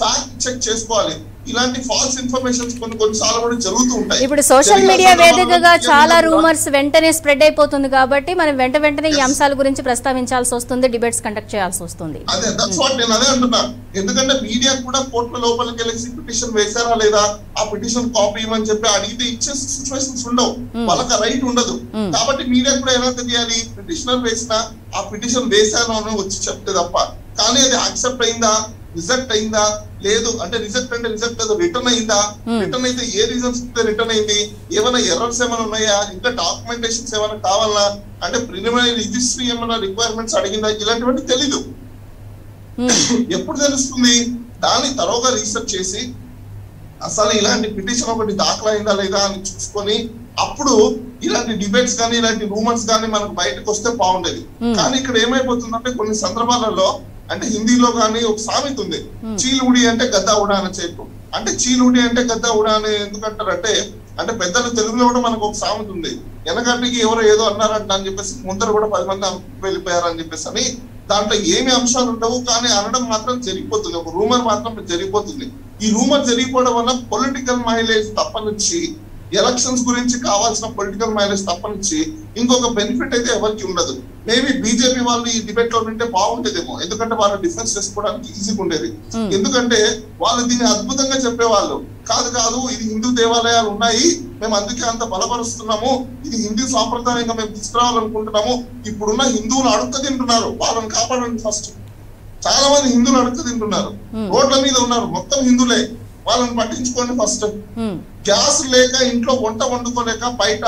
ఫ్యాక్ట్ చెక్ చేసుకోవాలి. ఇలాంటి ఫాల్స్ ఇన్ఫర్మేషన్స్ కొన్నిసార్లు కూడా జరుగుతూ ఉంటాయి. ఇప్పుడు సోషల్ మీడియా వేదికగా చాలా రూమర్స్ వెంటనే స్ప్రెడ్ అయిపోతుంది కాబట్టి మనం వెంటనే ఈ అంశాల గురించి ప్రస్తావించాల్సి వస్తుంది, డిబేట్స్ కండక్ట్ చేయాల్సి వస్తుంది. అదే దట్స్ వాట్ నేను అదే అంటున్నా. ఎందుకంటే మీడియా కూడా కోర్టుల లోపలికి వెళ్ళేసి పిటిషన్ వేసారా లేదా, ఆ పిటిషన్ కాపీ ఇవ్వని చెప్పి అడిగితే ఇచ్చే సిచ్యువేషన్స్ ఉండవు, వాళ్ళకి రైట్ ఉండదు. కాబట్టి మీడియా కూడా ఎలా తెలియాలి, పిటిషనర్ వేసిన ఆ పిటిషన్ వేసాను అని వచ్చి చెప్తే తప్ప. కానీ అది యాక్సెప్ట్ అయిందా, రిజెక్ట్ అయిందా, లేదు అంటే రిజెక్ట్ అంటే రిజెక్ట్ లేదు, రిటర్న్ అయిందా, రిటర్న్ అయితే ఏ రీజన్స్ రిటర్న్ అయింది, ఏమైనా ఎర్రర్స్ ఏమైనా ఉన్నాయా, ఇంకా డాక్యుమెంటేషన్స్ ఏమైనా కావాలా, అంటే ప్రిలిమినరీ రిజిస్ట్రీ ఏమైనా రిక్వైర్మెంట్స్ అడిగిందా, ఇలాంటివన్నీ తెలీదు. ఎప్పుడు తెలుస్తుంది? దాన్ని తరోగా రీసెర్చ్ చేసి అసలు ఇలాంటి పిటిషన్ ఒకటి దాఖలు అయిందా లేదా అని చూసుకొని అప్పుడు ఇలాంటి డిబేట్స్ కానీ ఇలాంటి రూమర్స్ కానీ మనకు బయటకు వస్తే బాగుండేది. కానీ ఇక్కడ ఏమైపోతుందంటే కొన్ని సందర్భాలలో అంటే హిందీలో కానీ ఒక సామెత ఉంది, చీలుడి అంటే గద్దా ఉడా అని చెప్పు. అంటే చీలుడి అంటే గద్దా ఉడా అని ఎందుకంటారంటే అంటే పెద్దలు తెలుగులో కూడా మనకు ఒక సామెత ఉంది, వెనకటికి ఎవరో ఏదో అన్నారంట అని చెప్పేసి ముందర కూడా 10 మంది వెళ్ళిపోయారని చెప్పేసి అని. దాంట్లో ఏమి అంశాలు ఉండవు కానీ అనడం మాత్రం జరిగిపోతుంది, ఒక రూమర్ మాత్రం జరిగిపోతుంది. ఈ రూమర్ జరిగిపోవడం వల్ల పొలిటికల్ మైలేజ్ తప్పనిచ్చి, ఎలక్షన్స్ గురించి కావాల్సిన పొలిటికల్ మైలేజ్ తప్పనిచ్చి ఇంకొక బెనిఫిట్ అయితే ఎవరికి ఉండదు. మేబీ బీజేపీ వాళ్ళు ఈ డిబేట్ లో ఉంటే బాగుంటేదేమో, ఎందుకంటే వాళ్ళు డిఫెన్స్ చేసుకోవడానికి ఈజీగా ఉండేది. ఎందుకంటే వాళ్ళు దీన్ని అద్భుతంగా చెప్పేవాళ్ళు కాదు, ఇది హిందూ దేవాలయాలు ఉన్నాయి, మేము అందుకే అంత బలపరుస్తున్నాము, ఇది హిందూ సాంప్రదాయంగా మేము తీసుకురావాలనుకుంటున్నాము. ఇప్పుడున్న హిందువులు అడుక్క తింటున్నారు, వాళ్ళని కాపాడండి ఫస్ట్. చాలా మంది హిందువులు అడుక్క తింటున్నారు, రోడ్ల మీద ఉన్నారు, మొత్తం హిందువులే, వాళ్ళని పట్టించుకోండి ఫస్ట్. గ్యాస్ లేక ఇంట్లో వంట వండుకోలేక బయట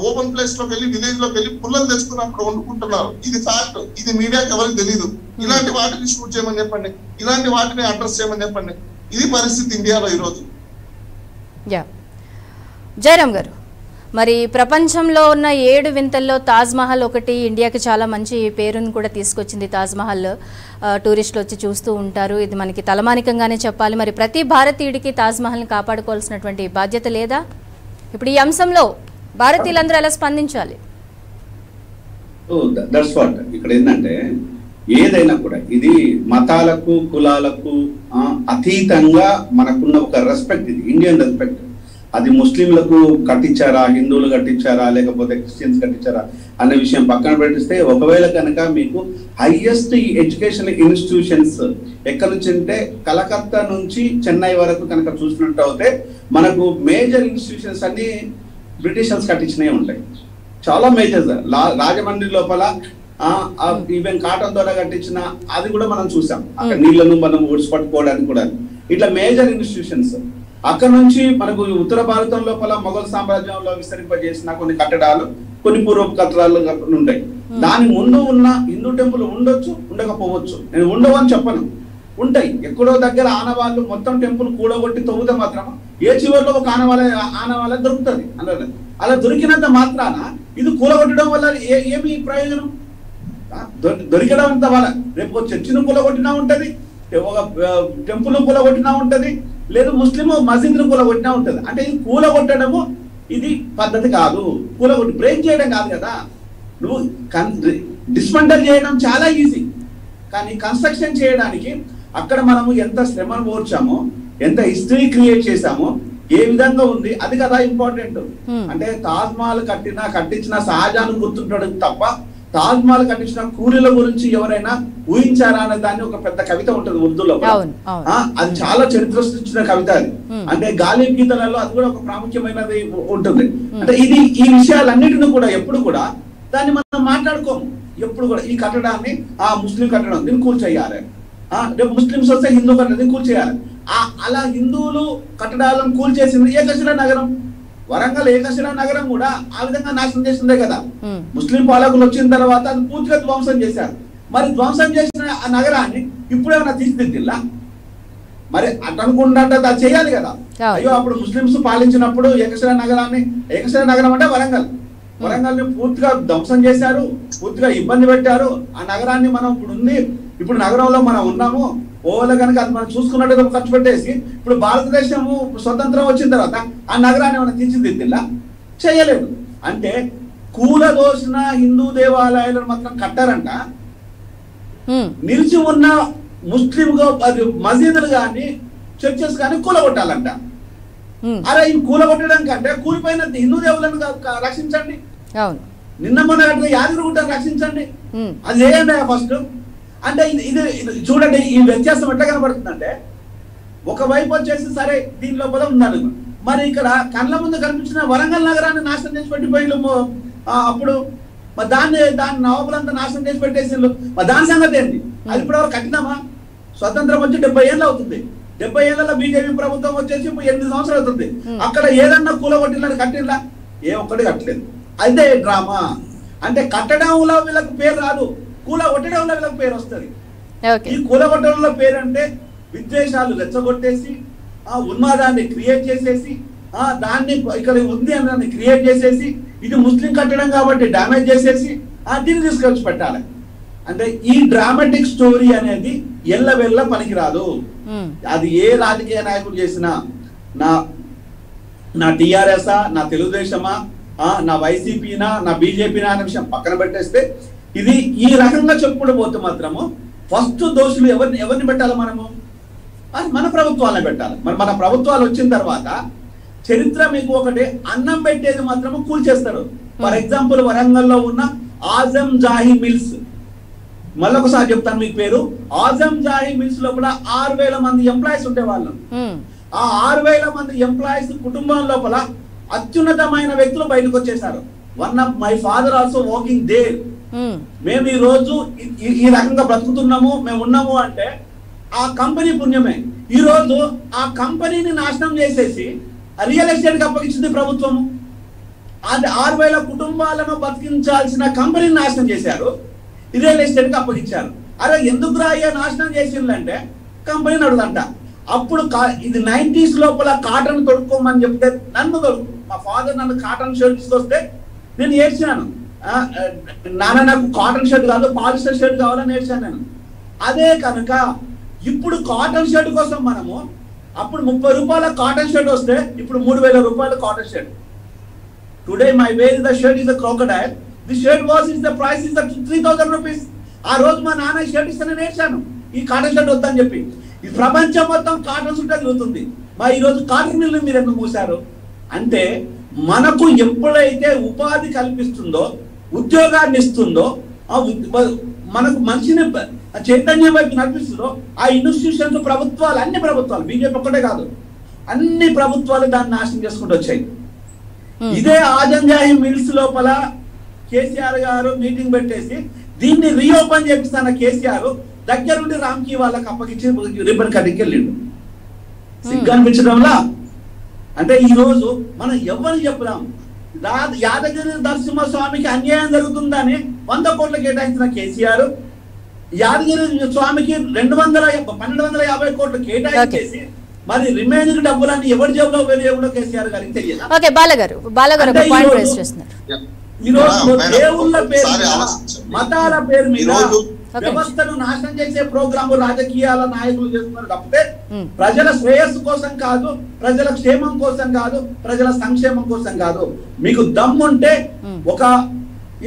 ఓపెన్ ప్లేస్ లోకి వెళ్ళి విలేజ్ లోకి వెళ్ళి పుల్లలు తెచ్చుకున్నప్పుడు వండుకుంటున్నారు. ఇది ఫ్యాక్ట్, ఇది మీడియాకి ఎవరికి తెలియదు. ఇలాంటి వాటిని షూట్ చేయమని చెప్పండి, ఇలాంటి వాటిని అడ్రస్ చేయమని చెప్పండి. ఇది పరిస్థితి ఇండియాలో ఈరోజు. జయరామ్ గారు, మరి ప్రపంచంలో ఉన్న 7 వింతల్లో తాజ్మహల్ ఒకటి. ఇండియాకి చాలా మంచి పేరును కూడా తీసుకొచ్చింది తాజ్మహల్. టూరిస్టులు వచ్చి చూస్తూ ఉంటారు, ఇది మనకి తలమానికంగానే చెప్పాలి. మరి ప్రతి భారతీయుడికి తాజ్మహల్ని కాపాడుకోవాల్సినటువంటి బాధ్యత లేదా? ఇప్పుడు ఈ అంశంలో భారతీయులందరూ ఎలా స్పందించాలి? దట్స్ వాట్ ఇక్కడ ఏంటంటే, ఏదైనా కూడా ఇది మతాలకు కులాలకు అతీతంగా మనకున్న ఒక రెస్పెక్ట్, ఇది ఇండియన్ రెస్పెక్ట్. అది ముస్లింలకు కట్టించారా, హిందువులు కట్టించారా, లేకపోతే క్రిస్టియన్స్ కట్టించారా అనే విషయం పక్కన పెట్టిస్తే, ఒకవేళ కనుక మీకు హైయెస్ట్ ఎడ్యుకేషన్ ఇన్స్టిట్యూషన్స్ ఎక్కడి నుంచి అంటే కలకత్తా నుంచి చెన్నై వరకు కనుక చూసినట్టు అయితే మనకు మేజర్ ఇన్స్టిట్యూషన్స్ అన్ని బ్రిటిషర్స్ కట్టించినవి ఉంటాయి. చాలా మేజర్స్. రాజమండ్రి లోపల ఈవెన్ కాటన్ ద్వారా కట్టించిన అది కూడా మనం చూసాం. అక్కడ నీళ్లను మనం ఓడ్చి పట్టుకోవడానికి కూడా ఇట్లా మేజర్ ఇన్స్టిట్యూషన్స్. అక్కడ నుంచి మనకు ఉత్తర భారతం లోపల మొఘల్ సామ్రాజ్యంలో విస్తరింపజేసిన కొన్ని కట్టడాలు, కొన్ని పూర్వపు కట్టడాలు ఉంటాయి. దాని ముందు ఉన్న హిందూ టెంపుల్ ఉండొచ్చు, ఉండకపోవచ్చు. నేను ఉండవని చెప్పను, ఉంటాయి. ఎక్కడో దగ్గర ఆనవాళ్ళు మొత్తం టెంపుల్ కూడగొట్టి తవ్వుతే మాత్రం ఏ చివరిలో ఒక ఆనవాళ్ళ దొరుకుతుంది. అలా దొరికినంత మాత్రాన ఇది కూలగొట్టడం వల్ల ఏమి ప్రయోజనం? దొరికడం అంత వల్ల రేపు చర్చిను కూలగొట్టినా ఉంటది, ఒక టెంపుల్ కూలగొట్టినా ఉంటది, లేదు ముస్లిం మసీదును కూలగొట్టినా ఉంటది. అంటే ఇది కూలగొట్టడము ఇది పద్ధతి కాదు. కూలగొట్టి బ్రేక్ చేయడం కాదు కదా. నువ్వు డిస్మెంటల్ చేయడం చాలా ఈజీ, కానీ కన్స్ట్రక్షన్ చేయడానికి అక్కడ మనము ఎంత శ్రమను కోర్చామో, ఎంత హిస్టరీ క్రియేట్ చేశామో, ఏ విధంగా ఉంది అది కదా ఇంపార్టెంట్. అంటే తాజ్ మహల్ కట్టించిన షాజహాన్ గుర్తుంటాడు తప్ప తాజ్ మహల్ కట్టించిన కూలీల గురించి ఎవరైనా ఊహించారా అనే దాన్ని ఒక పెద్ద కవిత ఉంటుంది ఉర్దూలో. అది చాలా చరిత్ర సృష్టించిన కవిత అది. అంటే గాలిబ్ గీతలలో అది కూడా ఒక ప్రాముఖ్యమైనది ఉంటుంది. అంటే ఇది ఈ విషయాలన్నిటిని కూడా ఎప్పుడు కూడా దాన్ని మనం మాట్లాడుకోము. ఎప్పుడు కూడా ఈ కట్టడాన్ని ముస్లిం కట్టడం దీన్ని కూల్చేయాలి, రేపు ముస్లింస్ వస్తే హిందూ కట్టడం దీన్ని కూల్చేయాలి. అలా హిందువులు కట్టడాలను కూల్చేసింది ఏకశిలా నగరం. వరంగల్ ఏకశిలా నగరం కూడా ఆ విధంగా నాశనం చేసిందే కదా. ముస్లిం పాలకులు వచ్చిన తర్వాత అది పూర్తిగా ధ్వంసం చేశారు. మరి ధ్వంసం చేసిన ఆ నగరాన్ని ఇప్పుడేమైనా తీర్చిదిద్దిల్లా? మరి అటు అనుకుంటే అది చేయాలి కదా. అయ్యో అప్పుడు ముస్లింస్ పాలించినప్పుడు ఏకశిలా నగరం అంటే వరంగల్ని పూర్తిగా ధ్వంసం చేశారు, పూర్తిగా ఇబ్బంది పెట్టారు. ఆ నగరాన్ని మనం ఇప్పుడు నగరంలో మనం ఉన్నాము. ఓవల కనుక అది మనం చూసుకున్నట్టుగా ఖర్చు పెట్టేసి ఇప్పుడు భారతదేశము స్వతంత్రం వచ్చిన తర్వాత ఆ నగరాన్ని మనం తీర్చిదిద్దిల్లా? చేయలేదు. అంటే కూలదోసిన హిందూ దేవాలయాలను మాత్రం కట్టారంట, నిలిచి ఉన్న ముస్లిం మసీదులు కానీ చర్చెస్ కానీ కూలగొట్టాలంట. అరే ఈ కూలగొట్టడం కంటే కూలిపోయిన హిందూ దేవులను రక్షించండి. నిన్న మొన్న యాదగిరిగుట్టను రక్షించండి, అది చేయండి ఫస్ట్. అంటే ఇది చూడండి, ఈ వ్యత్యాసం ఎట్లా కనబడుతుందంటే, ఒకవైపు వచ్చేసి సరే దీని లోపల ఉన్నాను, మరి ఇక్కడ కళ్ళ ముందు కనిపించిన వరంగల్ నగరాన్ని నాశనం చేసి పెట్టిపోయిండు. అప్పుడు దాన్ని నవాబులంతా నాశనం చేసి పెట్టేసిండ్రు. మరి దాని సంగతి ఏంటి? అది ఇప్పుడు కట్టినామా? స్వతంత్రం వచ్చి 70 ఏళ్ళు అవుతుంది. 70 ఏళ్లలో బీజేపీ ప్రభుత్వం వచ్చేసి 8 సంవత్సరాలు అవుతుంది. అక్కడ ఏదన్నా కూలగొట్టిల్లని కట్టిల్లా? ఏ ఒక్కటి కట్టలేదు. అదే డ్రామా. అంటే కట్టడంలో వీళ్ళకి పేరు రాదు, కూలగొట్టడంలో వీళ్ళకి పేరు వస్తుంది. ఈ కూలగొట్టడంలో పేరు అంటే విద్వేషాలు రెచ్చగొట్టేసి ఉన్మాదాన్ని క్రియేట్ చేసేసి దాన్ని ఇక్కడ ఉంది అని దాన్ని క్రియేట్ చేసేసి ఇది ముస్లిం కట్టడం కాబట్టి డ్యామేజ్ చేసేసి దీన్ని తీసుకొచ్చి పెట్టాలి. అంటే ఈ డ్రామాటిక్ స్టోరీ అనేది ఎల్లవెల్ల పనికిరాదు. అది ఏ రాజకీయ నాయకులు చేసినా, నా టిఆర్ఎస్ నా తెలుగుదేశమా నా వైసీపీనా నా బీజేపీనా అనే విషయం పక్కన పెట్టేస్తే, ఇది ఈ రకంగా చెప్పుకుంటూ పోతే మాత్రము ఫస్ట్ దోషులు ఎవరిని పెట్టాలి? మనము మన ప్రభుత్వాలను పెట్టాలి. మరి మన ప్రభుత్వాలు వచ్చిన తర్వాత చరిత్ర మీకు ఒకటి, అన్నం పెట్టేది మాత్రము కూల్చేస్తారు. ఫర్ ఎగ్జాంపుల్ వరంగల్లో ఉన్న ఆజం జాహీ మిల్స్, మళ్ళొకసారి చెప్తాను మీకు పేరు. ఆజం జాహీ మిల్స్ లోపల 6000 మంది ఎంప్లాయీస్ ఉండేవాళ్ళు. ఆ 6000 మంది ఎంప్లాయీస్ కుటుంబం లోపల అత్యున్నతమైన వ్యక్తులు బయటకు వచ్చేసారు. One of my father also walking there. మేము ఈ రోజు ఈ రకంగా బ్రతుకుతున్నాము, మేము ఉన్నాము అంటే ఆ కంపెనీ పుణ్యమే. ఈ రోజు ఆ కంపెనీని నాశనం చేసేసి రియల్ ఎస్టేట్ కి అప్పగించింది ప్రభుత్వము. అది 6,000 కుటుంబాలను బతికించాల్సిన కంపెనీని నాశనం చేశారు, రియల్ ఎస్టేట్ కి అప్పగించారు. అరే ఎందుకు రాయ్యా నాశనం చేసిందంటే కంపెనీ నడుదంట. అప్పుడు ఇది 90s లోపల కాటన్ తొడుక్కోమని చెప్తే మా ఫాదర్ నన్ను కాటన్ షర్ట్ తీసుకొస్తే నేను ఏడ్చాను. నాన్న నాకు కాటన్ షర్ట్ కాదు పాలిస్టర్ షర్ట్ కావాలని ఏడ్చాను నేను. అదే కనుక ఇప్పుడు కాటన్ షర్ట్ కోసం మనము అప్పుడు 30 రూపాయల కాటన్ షర్ట్ వస్తే ఇప్పుడు 3,000 రూపాయల cotton shirt. Today my wear the shirt is the crocodile, the shirt was is the price is the 3,000 rupees. ఆ రోజు మా నాన్న షర్ట్ ఇస్తే నేను ఏడ్చాను, ఈ కాటన్ షర్ట్ వద్దని చెప్పి. ఈ ప్రపంచం మొత్తం కాటన్ షర్ట్ తిరుగుతుంది. మరి ఈ రోజు కాటన్ మిల్లు మీరు ఎందుకు మూసారు అంటే మనకు ఎప్పుడైతే ఉపాధి కల్పిస్తుందో ఉద్యోగాన్ని ఇస్తుందో మనకు మంచిని చైతన్యం వైపు నడిపిస్తుందో ఆ ఇన్స్టిట్యూషన్స్ ప్రభుత్వాలు, అన్ని ప్రభుత్వాలు, బీజేపీ ఒక్కటే కాదు, అన్ని ప్రభుత్వాలు దాన్ని నాశనం చేసుకుంటూ వచ్చాయి. ఇదే ఆజంజాహి మిల్స్ లోపల కేసీఆర్ గారు మీటింగ్ పెట్టేసి దీన్ని రీఓపెన్ చేపిస్తాన కేసీఆర్ దగ్గరుండి రామ్కి వాళ్ళకి అప్పగించి రిబ్బన్ కటింగ్కి వెళ్ళిండు. సిగ్గు అనిపించడంలా అంటే ఈ రోజు మనం ఎవరు చెప్పుదాం యాదగిరి నరసింహస్వామికి అన్యాయం జరుగుతుందని 100 కోట్లు కేటాయించిన కేసీఆర్ యాదగిరి స్వామికి 1250 కోట్లు కేటాయించేసి మరి రిమైనింగ్ డబ్బులన్నీ ఎవరి జేబులో వెళ్ళేవో కేసీఆర్ గారికి తెలియదు. ఓకే బాలగారు ఒక పాయింట్ రైజ్ చేస్తున్నారు. ఈ రోజు దేవుళ్ళ పేరు మీద మతాల పేరు మీద వ్యవస్థను నాశనం చేసే ప్రోగ్రాము రాజకీయాల నాయకులు చేస్తున్నారు తప్పితే ప్రజల శ్రేయస్సు కోసం కాదు, ప్రజల క్షేమం కోసం కాదు, ప్రజల సంక్షేమం కోసం కాదు. మీకు దమ్ముంటే ఒక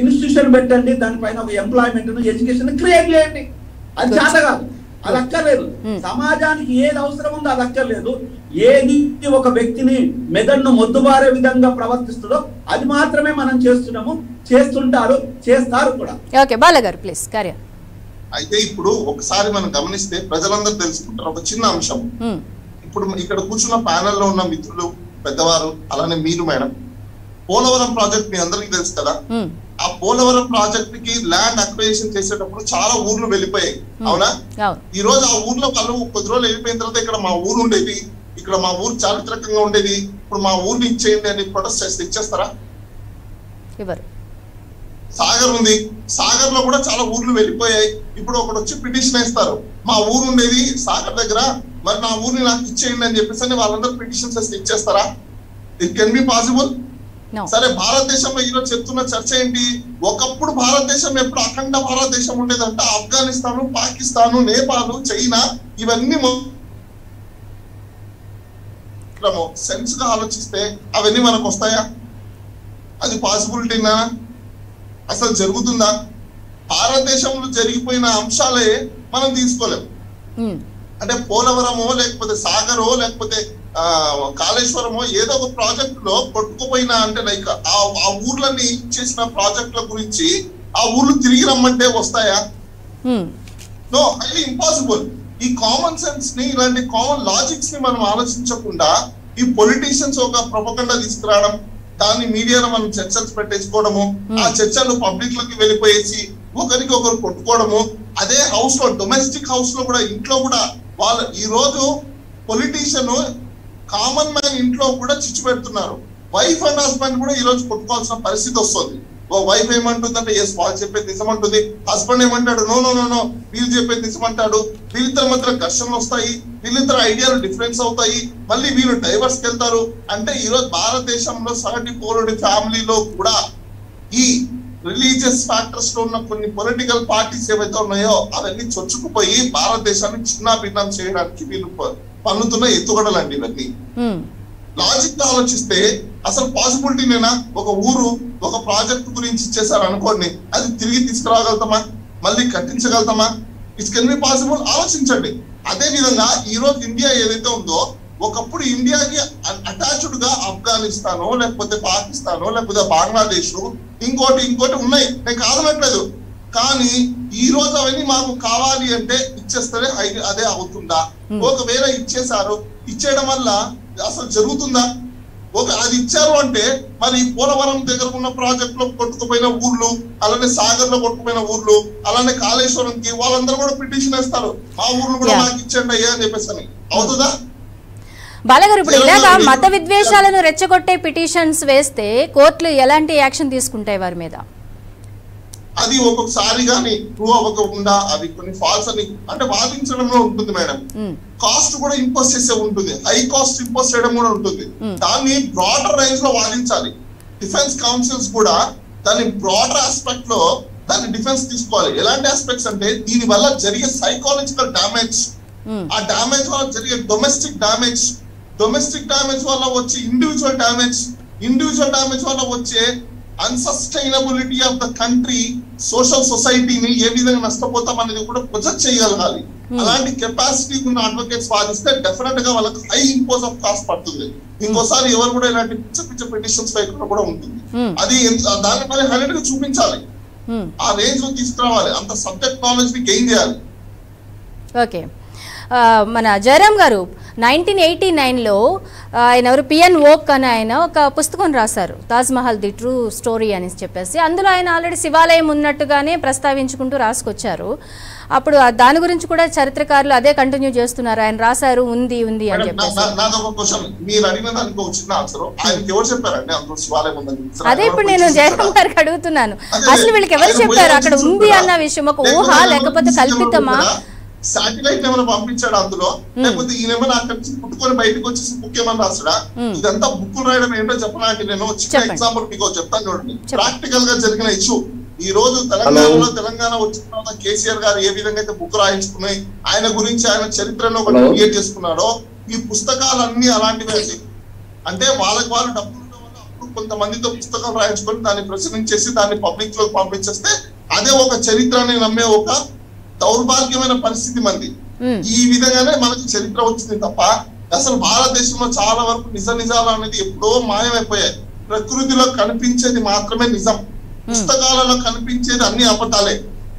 ఇన్స్టిట్యూషన్ పెట్టండి, దానిపైన ఒక ఎంప్లాయ్మెంట్ ఎడ్యుకేషన్ క్రియేట్ చేయండి. అది చేత కాదు, అది అక్కర్లేదు. సమాజానికి ఏది అవసరం ఉందో అది అక్కర్లేదు. ఏది ఒక వ్యక్తిని మెదడును మొద్దుబారే విధంగా ప్రవర్తిస్తుందో అది మాత్రమే మనం చేస్తున్నాము, చేస్తుంటారు, చేస్తారు కూడా. ఓకే బాలగారు ప్లీజ్ కార్య. అయితే ఇప్పుడు ఒకసారి మనం గమనిస్తే ప్రజలందరూ తెలుసుకుంటారు ఒక చిన్న అంశం. ఇప్పుడు ఇక్కడ కూర్చున్న ప్యానెల్లో ఉన్న మిత్రులు, పెద్దవారు, అలానే మీరు మేడం, పోలవరం ప్రాజెక్ట్ మీ అందరికీ తెలుసు కదా. ఆ పోలవరం ప్రాజెక్ట్ కి ల్యాండ్ అక్విజిషన్ చేసేటప్పుడు చాలా ఊర్లు వెళ్ళిపోయాయి, అవునా? ఈ రోజు ఆ ఊర్లో వాళ్ళు కొద్ది రోజులు వెళ్ళిపోయిన తర్వాత ఇక్కడ మా ఊరు ఉండేది, ఇక్కడ మా ఊరు చారిత్రకంగా ఉండేది, ఇప్పుడు మా ఊరిని ఇచ్చేయండి అని ప్రొటెస్ట్ చేస్తే ఇచ్చేస్తారా? సాగర్ ఉంది, సాగర్ లో కూడా చాలా ఊర్లు వెళ్ళిపోయాయి. ఇప్పుడు ఒకటి వచ్చి పిటిషన్ వేస్తారు, మా ఊరు ఉండేది సాగర్ దగ్గర, మరి నా ఊరిని నాకు ఇచ్చేయండి అని చెప్పేసి వాళ్ళందరూ పిటిషన్స్ వేస్తే ఇచ్చేస్తారా? It can be possible. సరే, భారతదేశంలో ఈరోజు చెప్తున్న చర్చ ఏంటి? ఒకప్పుడు భారతదేశం ఎప్పుడు అఖండ భారతదేశం ఉండేదంట. ఆఫ్ఘనిస్తాను, పాకిస్తాను, నేపాల్, చైనా ఇవన్నీ సెన్స్ గా ఆలోచిస్తే అవన్నీ మనకు వస్తాయా? అది పాసిబిలిటీనా? అసలు జరుగుతుందా? భారతదేశంలో జరిగిపోయిన అంశాలే మనం తీసుకోలేము. అంటే పోలవరమో లేకపోతే సాగరో లేకపోతే కాళేశ్వరమో ఏదో ఒక ప్రాజెక్ట్ లో కొట్టుకుపోయినా అంటే లైక్ ఆ ఊర్లని చేసిన ప్రాజెక్టుల గురించి ఆ ఊర్లు తిరిగి రమ్మంటే వస్తాయా? No, highly impossible. ఈ కామన్ సెన్స్ ని, ఇలాంటి కామన్ లాజిక్స్ ని మనం ఆలోచించకుండా ఈ పొలిటీషియన్స్ ఒక ప్రొపగండా తీసుకురావడం, దాన్ని మీడియాలో మనం చర్చలు పెట్టేసుకోవడము, ఆ చర్చలు పబ్లిక్ లోకి వెళ్ళిపోయేసి ఒకరికి ఒకరు కొట్టుకోవడము, అదే హౌస్ లో, డొమెస్టిక్ హౌస్ లో కూడా, ఇంట్లో కూడా వాళ్ళు ఈ రోజు పొలిటీషియన్ కామన్ మ్యాన్ ఇంట్లో కూడా చిచ్చు పెడుతున్నారు. వైఫ్ అండ్ హస్బెండ్ కూడా ఈ రోజు కొట్టుకోవాల్సిన పరిస్థితి వస్తుంది. వైఫ్ ఏమంటుందంటే ఎస్ వాళ్ళు చెప్పేది నిజమంటుంది, హస్బెండ్ ఏమంటాడు నో నో నో నో వీళ్ళు చెప్పేది నిజమంటాడు. వీళ్ళిద్దరి మధ్య ఘర్షణలు వస్తాయి, వీళ్ళిద్దరు ఐడియాలు డిఫరెన్స్ అవుతాయి, మళ్ళీ వీళ్ళు డైవర్స్ కి వెళ్తారు. అంటే ఈ రోజు భారతదేశంలో సగటి పౌరుడి ఫ్యామిలీలో కూడా ఈ రిలీజియస్ ఫ్యాక్టర్స్ లో ఉన్న కొన్ని పొలిటికల్ పార్టీస్ ఏవైతే ఉన్నాయో అవన్నీ చొచ్చుకుపోయి భారతదేశాన్ని చిన్న భిన్నం చేయడానికి వీళ్ళు పన్నుతున్న ఎత్తుగడలండి ఇవన్నీ. లాజిక్ గా ఆలోచిస్తే అసలు పాసిబిలిటీనేనా? ఒక ఊరు ఒక ప్రాజెక్ట్ గురించి ఇచ్చేసారు అనుకోండి, అది తిరిగి తీసుకురాగలుగుతామా? మళ్ళీ కట్టించగలుగుతామా? It's can be possible. ఆలోచించండి. అదే విధంగా ఈ రోజు ఇండియా ఏదైతే ఉందో, ఒకప్పుడు ఇండియాకి అటాచ్డ్ గా ఆఫ్ఘనిస్తానో లేకపోతే పాకిస్తానో లేకపోతే బంగ్లాదేశ్ ఇంకోటి ఉన్నాయి, నేను కాదనట్లేదు. కానీ ఈ రోజు అవన్నీ మాకు కావాలి అంటే ఇచ్చేస్తేనే అదే అవుతుందా? ఒకవేళ ఇచ్చేసారు, ఇచ్చేయడం వల్ల అసలు జరుగుతుందా? అది ఇచ్చారు అంటే మరి పోలవరం దగ్గర ఉన్న ప్రాజెక్ట్ లో కొట్టుకుపోయిన ఊర్లు, అలానే సాగర్ లో కొట్టుకుపోయిన ఊర్లు, అలానే కాళేశ్వరంకి వాళ్ళందరూ కూడా పిటిషన్ వేస్తారు, మా ఊర్లు కూడా నాకు ఇచ్చండి అయ్యా అని చెప్పేసి అని. అవుతుందా బాలగారు? ఇప్పుడు ఇలాగా మత విద్వేషాలను రెచ్చగొట్టే పిటిషన్స్ వేస్తే కోర్టులు ఎలాంటి యాక్షన్ తీసుకుంటాయి వారి మీద? అది ఒక్కొక్కసారి కానీ ప్రూవ్ అవ్వకుండా అవి కొన్ని ఫాల్స్ అని అంటే వాదించడంలో ఉంటుంది మేడం. కాస్ట్ కూడా ఇంపోజ్ చేసే ఉంటుంది, హై కాస్ట్ ఇంపోజ్ చేయడం కూడా ఉంటుంది. దాన్ని బ్రాడర్ రేంజ్ లో వాదించాలి. డిఫెన్స్ కౌన్సిల్స్ కూడా దాని బ్రాడర్ ఆస్పెక్ట్ లో దాన్ని డిఫెన్స్ తీసుకోవాలి. ఎలాంటి ఆస్పెక్ట్స్ అంటే దీని వల్ల జరిగే సైకాలజికల్ డామేజ్, ఆ డామేజ్ వల్ల జరిగే డొమెస్టిక్ డామేజ్ వల్ల వచ్చే ఇండివిజువల్ డామేజ్ వల్ల వచ్చే అన్సస్టైనబిలిటీ ఆఫ్ ద కంట్రీ, సోషల్ సొసైటీని ఏ విధంగా నష్టపోతాం అనేది కూడా ప్రొజెక్ట్ చేయగలగాలి. అలాంటి కెపాసిటీ ఉన్న అడ్వకేట్స్ వాదిస్తే డెఫినెట్ గా వాళ్ళకి హై ఇంపోజ్ ఆఫ్ కాస్ట్ పడుతుంది. ఇంకోసారి ఎవరు కూడా ఇలాంటి పిచ్చ పిటిషన్స్ వేయకుండా కూడా ఉంటుంది. అది దాన్ని మళ్ళీ హండ్రెడ్ గా చూపించాలి, ఆ రేంజ్ లో తీసుకురావాలి, అంత సబ్జెక్ట్ నాలెడ్జ్ ని గెయిన్ చేయాలి. ఓకే, మన జయరామ్ గారు 1989లో ఆయన ఎవరు పిఎన్ ఓక్ అని ఆయన ఒక పుస్తకం రాశారు, తాజ్మహల్ ది ట్రూ స్టోరీ అని చెప్పేసి. అందులో ఆయన ఆల్రెడీ శివాలయం ఉన్నట్టుగానే ప్రస్తావించుకుంటూ రాసుకొచ్చారు. అప్పుడు దాని గురించి కూడా చరిత్రకారులు అదే కంటిన్యూ చేస్తున్నారు, ఆయన రాశారు ఉంది ఉంది అని చెప్పేసి. అదే ఇప్పుడు నేను జయరామ్ గారికి అడుగుతున్నాను, అసలు వీళ్ళకి ఎవరు చెప్పారు అక్కడ ఉంది అన్న విషయం? ఒక ఊహ లేకపోతే కల్పితమా? సాటిలైట్ ఏమైనా పంపించాడు అందులో, లేకపోతే ఈయనేమైనా అక్కడి నుంచి పుట్టుకొని బయటకు వచ్చేసి బుక్ ఏమైనా రాసాడా? ఇదంతా బుక్కులు రాయడం ఏంటో చెప్పడానికి నేను చిన్న ఎగ్జాంపుల్ మీకు చెప్తాను చూడండి. ప్రాక్టికల్ గా జరిగిన ఇష్యూ ఈ రోజు తెలంగాణ వచ్చిన తర్వాత కేసీఆర్ గారు ఏ విధంగా అయితే బుక్ రాయించుకున్నాయి, ఆయన గురించి ఆయన చరిత్రను ఒకటి క్రియేట్ చేసుకున్నాడో, ఈ పుస్తకాలన్నీ అలాంటివి. అంటే వాళ్ళకి వాళ్ళు డబ్బులు అప్పుడు కొంతమందితో పుస్తకం రాయించుకొని దాన్ని ప్రచురించేసి దాన్ని పబ్లిక్ లో పంపించేస్తే అదే ఒక చరిత్రని నమ్మే ఒక దౌర్భాగ్యమైన పరిస్థితి మంది. ఈ విధంగానే మనకి చరిత్ర వచ్చింది తప్ప అసలు భారతదేశంలో చాలా వరకు నిజాలు అనేది ఎప్పుడో మాయమైపోయాయి. ప్రకృతిలో కనిపించేది మాత్రమే నిజం, పుస్తకాలలో కనిపించేది అన్ని అబద్ధాలే.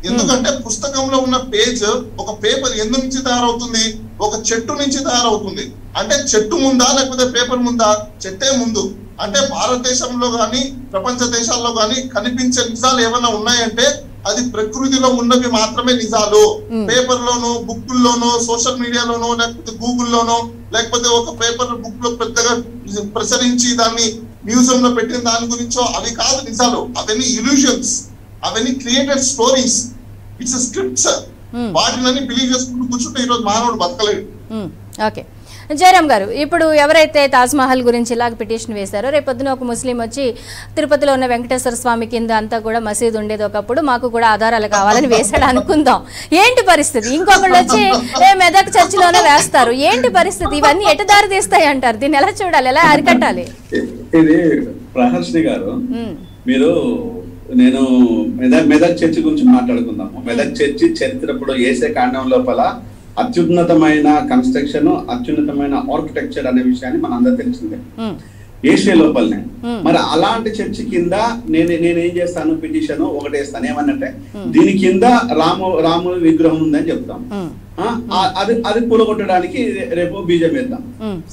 ఎందుకంటే పుస్తకంలో ఉన్న పేజ్, ఒక పేపర్ ఎందు నుంచి తయారవుతుంది? ఒక చెట్టు నుంచి తయారవుతుంది. అంటే చెట్టు ముందా లేకపోతే పేపర్ ముందా? చెట్టే ముందు. అంటే భారతదేశంలో గాని ప్రపంచ దేశాల్లో గాని కనిపించే నిజాలు ఏమైనా ఉన్నాయంటే అది ప్రకృతిలో ఉన్నవి మాత్రమే నిజాలు. పేపర్ లోనో, బుక్కుల్లోనో, సోషల్ మీడియాలోనో, లేకపోతే గూగుల్లోనో, లేకపోతే ఒక పేపర్ బుక్ లో పెద్దగా ప్రచురించి దాన్ని మ్యూజియం లో పెట్టిన దాని గురించో అవి కాదు నిజాలు. అవన్నీ ఇల్యూషన్స్, అవన్నీ క్రియేటెడ్ స్టోరీస్, ఇట్స్ స్క్రిప్ట్స్. వాటిని బిలీవ్ చేసుకుంటూ కూర్చుంటే ఈ రోజు మానవుడు బతకలేడు. ఓకే జయరామ్ గారు, ఇప్పుడు ఎవరైతే తాజ్మహల్ గురించి ఇలాగ పిటిషన్ వేశారో, రేపొద్దున ఒక ముస్లిం వచ్చి తిరుపతిలో ఉన్న వెంకటేశ్వర స్వామి కింద అంతా కూడా మసీదు ఉండేది ఒకప్పుడు, మాకు కూడా ఆధారాలు కావాలని వేశాడు అనుకుందాం, ఏంటి పరిస్థితి? ఇంకొకళ్ళు వచ్చి మెదక్ చర్చిలోనే వేస్తారు, ఏంటి పరిస్థితి? ఇవన్నీ ఎటు దారి తీస్తాయి అంటారు? దీన్ని ఎలా చూడాలి, ఎలా అరికట్టాలి? ఇది ప్రహర్షిని గారు, మీరు నేను మెదక్ చర్చి గురించి మాట్లాడుకుందాము. మెదక్ చర్చి చరిత్రప్పుడు ఏసే కాండం లోపల అత్యున్నతమైన కన్స్ట్రక్షన్, అత్యున్నతమైన ఆర్కిటెక్చర్ అనే విషయాన్ని మన అందరూ తెలిసిందే ఏషియా లోపలనే. మరి అలాంటి చర్చి కింద నేనేం చేస్తాను, పిటిషన్ ఒకటి వేస్తాను. ఏమన్నంటే దీని కింద రాముడి విగ్రహం ఉందని చెప్తాం, అది కూలగొట్టడానికి రేపు బీజం వేద్దాం.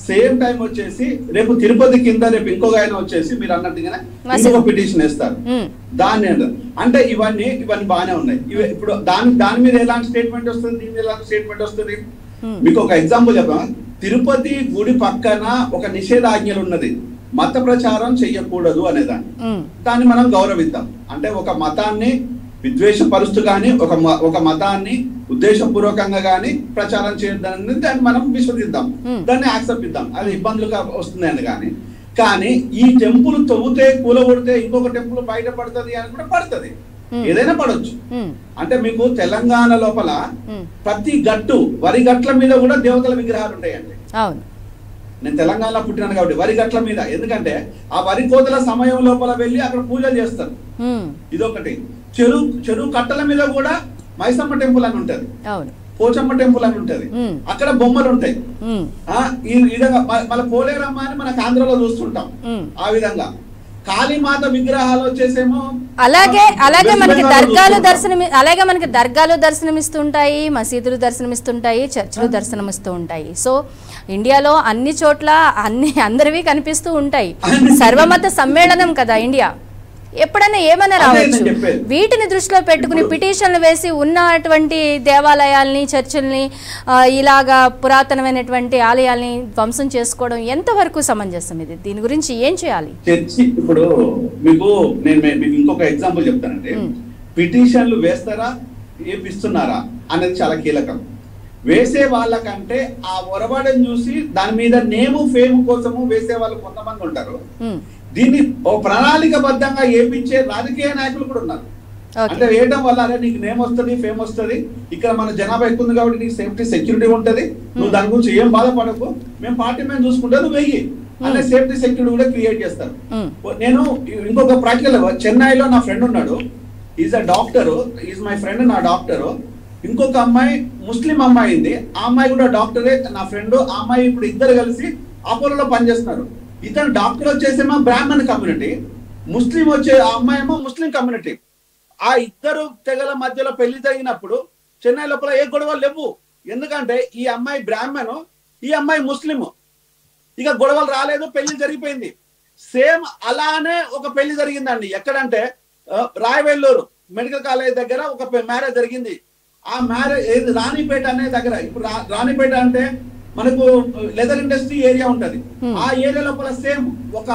సేమ్ టైం వచ్చేసి రేపు తిరుపతి కింద రేపు ఇంకొక ఆయన వచ్చేసి మీరు అన్నట్టుగానే ఇంకొక పిటిషన్ వేస్తారు. దాన్ని అంటే ఇవన్నీ బాగానే ఉన్నాయి. ఇప్పుడు దాని మీద ఎలాంటి స్టేట్మెంట్ వస్తుంది, దీని మీద ఎలాంటి స్టేట్మెంట్ వస్తుంది? మీకు ఒక ఎగ్జాంపుల్ చెప్పాను. తిరుపతి గుడి పక్కన ఒక నిషేధాజ్ఞలు ఉన్నది, మత ప్రచారం చెయ్యకూడదు అనేదాన్ని. దాన్ని మనం గౌరవిద్దాం. అంటే ఒక మతాన్ని విద్వేషపరుస్తూ కానీ ఒక మతాన్ని ఉద్దేశపూర్వకంగా కానీ ప్రచారం చేయొద్దని దాన్ని మనం విశ్వసిద్దాం, దాన్ని యాక్సెప్ట్ ఇద్దాం. అది ఇబ్బందులుగా వస్తుందని కానీ ఈ టెంపుల్ తవ్వుతే కూలగొడితే ఇంకొక టెంపుల్ బయట పడుతుంది అని కూడా పడుతుంది, ఏదైనా పడవచ్చు. అంటే మీకు తెలంగాణ లోపల ప్రతి గట్టు, వరి గట్ల మీద కూడా దేవతల విగ్రహాలు ఉంటాయండి. నేను తెలంగాణలో పుట్టినాను కాబట్టి వరి గట్ల మీద, ఎందుకంటే ఆ వరి కోతల సమయం లోపల వెళ్ళి అక్కడ పూజలు చేస్తారు. ఇదొకటి. చెరువు కట్టల మీద కూడా మైసమ్మ టెంపుల్ అని ఉంటది, పోచమ్మ టెంపుల్ అని ఉంటది, అక్కడ బొమ్మలు ఉంటాయి. ఈ విధంగా మళ్ళీ పోలేరమ్మ అని మనకు ఆంధ్రలో చూస్తుంటాం. ఆ విధంగా కాళీమాత విగ్రహాలు వచ్చేసేమో అలాగే మనకి దర్గాలు దర్శనమిస్తుంటాయి, మసీదులు దర్శనమిస్తుంటాయి, చర్చిలు దర్శనమిస్తూ ఉంటాయి. సో ఇండియాలో అన్ని చోట్ల అందరివి కనిపిస్తూ ఉంటాయి. సర్వమత సమ్మేళనం కదా ఇండియా. ఎప్పుడైనా ఏమైనా రావచ్చు. వీటిని దృష్టిలో పెట్టుకుని పిటిషన్లు వేసి ఉన్నటువంటి దేవాలయాల్ని, చర్చిల్ని, ఇలాగా పురాతనమైనటువంటి ఆలయాల్ని ధ్వంసం చేసుకోవడం ఎంతవరకు సమంజసం? ఇది దీని గురించి ఏం చేయాలి? చర్చి ఇప్పుడు నేను ఇంకొక ఎగ్జాంపుల్ చెప్తానండి. పిటిషన్లు వేస్తారా, వేపిస్తున్నారా అనేది చాలా కీలకం. వేసే వాళ్ళకంటే ఆ ఒరబడిని చూసి దాని మీద నేము ఫేమ్ కోసము వేసే వాళ్ళు కొంతమంది ఉంటారు. దీన్ని ఓ ప్రణాళికబద్ధంగా ఏపించే రాజకీయ నాయకులు కూడా ఉన్నారు. అంటే వేయడం వల్ల అరే నీకు నేమ్ వస్తుంది, ఫేమ్ వస్తుంది, ఇక్కడ మన జనాభా ఎక్కువ ఉంది కాబట్టి నీకు సేఫ్టీ సెక్యూరిటీ ఉంటది, నువ్వు దాని గురించి ఏం బాధపడకు, మేము పార్టీ మేము చూసుకుంటే నువ్వు వెయ్యి అనే సేఫ్టీ సెక్యూరిటీ కూడా క్రియేట్ చేస్తారు. నేను ఇంకొక ప్రాక్టికల్, చెన్నైలో నా ఫ్రెండ్ ఉన్నాడు, is a doctor, is my friend, నా డాక్టరు. ఇంకొక అమ్మాయి ముస్లిం అమ్మాయి ఉంది, ఆ అమ్మాయి కూడా డాక్టరే, నా ఫ్రెండ్. ఆ అమ్మాయి ఇప్పుడు ఇద్దరు కలిసి అపోలోలో పనిచేస్తున్నారు. ఇతను డాక్టర్ వచ్చేసేమో బ్రాహ్మణ్ కమ్యూనిటీ, ముస్లిం వచ్చే ఆ అమ్మాయి ఏమో ముస్లిం కమ్యూనిటీ. ఆ ఇద్దరు తెగల మధ్యలో పెళ్లి జరిగినప్పుడు చెన్నై లోపల ఏ గొడవలు లేవు. ఎందుకంటే ఈ అమ్మాయి బ్రాహ్మణు, ఈ అమ్మాయి ముస్లిం. ఇక గొడవలు రాలేదు, పెళ్లి జరిగిపోయింది. సేమ్ అలానే ఒక పెళ్లి జరిగిందండి. ఎక్కడంటే రాయవెల్లూరు మెడికల్ కాలేజ్ దగ్గర ఒక మ్యారేజ్ జరిగింది. ఆ మ్యారేజ్ రాణిపేట అనే దగ్గర. ఇప్పుడు రాణిపేట అంటే మనకు లెదర్ ఇండస్ట్రీ ఏరియా ఉంటది. ఆ ఏరియా లోపల సేమ్ ఒక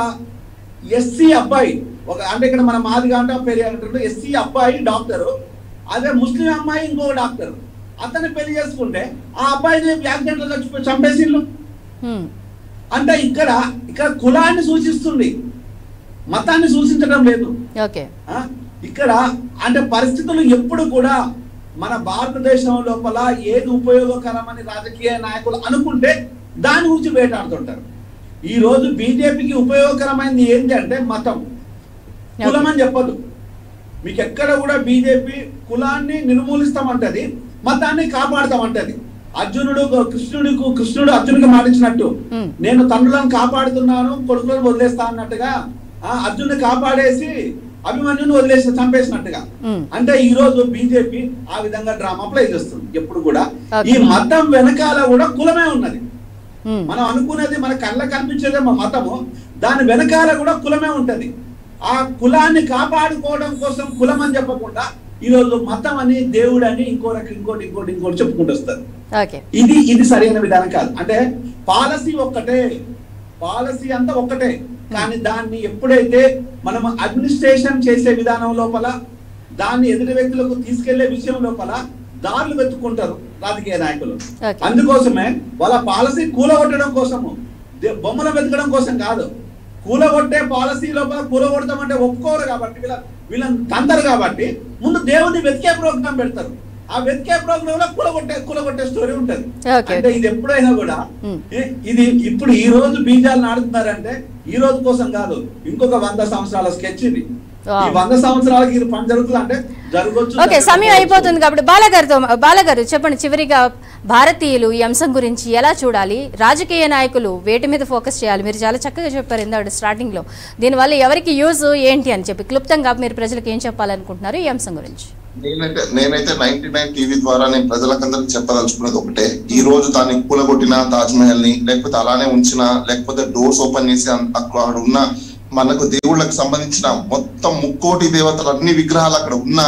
ఎస్సీ అబ్బాయి, ఒక అంటే ఇక్కడ మన మాదిగా అంటే పేరు అంటారు, ఎస్సీ అబ్బాయి డాక్టరు, అదే ముస్లిం అమ్మాయి ఇంకో డాక్టర్. అతన్ని పెళ్లి చేసుకుంటే ఆ అబ్బాయిని యాక్సిడెంట్ లో చంపేసిళ్ళు. అంటే ఇక్కడ కులాన్ని సూచిస్తుంది, మతాన్ని సూచించడం లేదు. ఇక్కడ అంటే పరిస్థితులు ఎప్పుడు కూడా మన భారతదేశం లోపల ఏది ఉపయోగకరమని రాజకీయ నాయకులు అనుకుంటే దాని గురించి వేటాడుతుంటారు. ఈ రోజు బీజేపీకి ఉపయోగకరమైనది ఏంటి అంటే మతం, కులం అని చెప్పదు. మీకు ఎక్కడ కూడా బీజేపీ కులాన్ని నిర్మూలిస్తామంటది, మతాన్ని కాపాడుతామంటది. కృష్ణుడు అర్జునుడికి మాటించినట్టు, నేను తండ్రులను కాపాడుతున్నాను, కొడుకులను వదిలేస్తా అన్నట్టుగా అర్జునుడిని కాపాడేసి అభిమన్యుని వదిలేసి చంపేసినట్టుగా. అంటే ఈ రోజు బీజేపీ ఆ విధంగా డ్రామా ప్లే చేస్తుంది. ఎప్పుడు కూడా ఈ మతం వెనకాల కూడా కులమే ఉన్నది. మనం అనుకునేది మన కళ్ళ కనిపించేదే మా మతము, దాని వెనకాల కూడా కులమే ఉంటది. ఆ కులాన్ని కాపాడుకోవడం కోసం కులం అని చెప్పకుండా ఈ రోజు మతం అని, దేవుడు అని, ఇంకోటి చెప్పుకుంటూ వస్తారు. ఇది సరైన విధానం కాదు. అంటే పాలసీ ఒక్కటే, పాలసీ అంతా ఒక్కటే, కానీ దాన్ని ఎప్పుడైతే మనం అడ్మినిస్ట్రేషన్ చేసే విధానం లోపల, దాన్ని ఎదుటి వ్యక్తులకు తీసుకెళ్లే విషయం లోపల దారులు వెతుక్కుంటారు రాజకీయ నాయకులు. అందుకోసమే వాళ్ళ పాలసీ కూలగొట్టడం కోసము, బొమ్మలు వెతకడం కోసం కాదు. కూలగొట్టే పాలసీ లోపల కూలగొడతామంటే ఒప్పుకోరు కాబట్టి, వీళ్ళని తందరు కాబట్టి ముందు దేవుడిని వెతికే ప్రోగ్రాం పెడతారు. ఆ వెతికే ప్రోగ్రామ్ లో కూలగొట్టే స్టోరీ ఉంటది. అంటే ఇది ఎప్పుడైనా కూడా ఇది ఇప్పుడు ఈ రోజు బీజాలు నాడుతున్నారంటే ఈ రోజు కోసం కాదు, ఇంకొక 100 సంవత్సరాల స్కెచ్ ఇది. ఈ 100 సంవత్సరాలకి ఇది పని జరుగుతుంది అంటే జరగవచ్చు. ఓకే, సమయం అయిపోతుంది కాబట్టి బాలగారు చెప్పండి, చివరిగా భారతీయులు ఈ అంశం గురించి ఎలా చూడాలి? రాజకీయ నాయకులు వేటి మీద ఫోకస్ చేయాలి? మీరు చాలా చక్కగా చెప్పారు ఇందాక స్టార్టింగ్ లో, దీనివల్ల ఎవరికి యూజ్ ఏంటి అని చెప్పి క్లుప్తంగా మీరు ప్రజలకు ఏం చెప్పాలనుకుంటున్నారు ఈ అంశం గురించి? నేనైతే 99 టీవీ ద్వారా నేను ప్రజలకందరికి చెప్పదలుచుకున్నది ఒకటే. ఈ రోజు దాన్ని కూలగొట్టిన తాజ్ మహల్ ని, లేకపోతే అలానే ఉంచిన, లేకపోతే డోర్స్ ఓపెన్ చేసి అక్కడ ఉన్న మనకు దేవుళ్ళకి సంబంధించిన మొత్తం 3 దేవతలు అన్ని విగ్రహాలు అక్కడ ఉన్నా,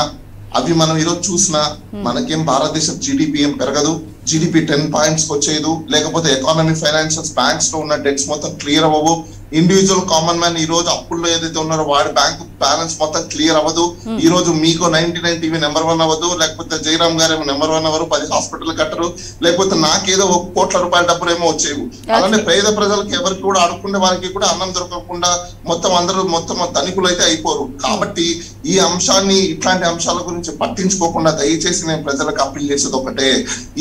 అవి మనం ఈరోజు చూసినా మనకేం భారతదేశం జీడిపి ఏం పెరగదు, జీడిపి 10 పాయింట్స్ వచ్చేదు, లేకపోతే ఎకానమీ ఫైనాన్షియల్స్ బ్యాంక్స్ లో ఉన్న డెట్స్ మొత్తం క్లియర్ అవ్వవు. ఇండివిజువల్ కామన్ మ్యాన్ ఈ రోజు అప్పుల్లో ఏదైతే ఉన్నారో వాడి బ్యాంక్ బ్యాలెన్స్ మొత్తం క్లియర్ అవ్వదు. ఈ రోజు మీకు 99 టీవీ నెంబర్ 1 అవ్వదు, లేకపోతే జయరామ్ గారు ఏమో నెంబర్ 1 అవ్వరు, 10 హాస్పిటల్ కట్టరు, లేకపోతే నాకేదో 1 కోట్ల రూపాయల డబ్బులు ఏమో వచ్చేవి. అలానే పేద ప్రజలకు ఎవరికి కూడా ఆడుకుంటే వారికి కూడా అన్నం దొరకకుండా మొత్తం ధనికులు అయితే అయిపోరు. కాబట్టి ఈ అంశాన్ని, ఇట్లాంటి అంశాల గురించి పట్టించుకోకుండా దయచేసి నేను ప్రజలకు అప్పీల్ చేసేది ఒకటే,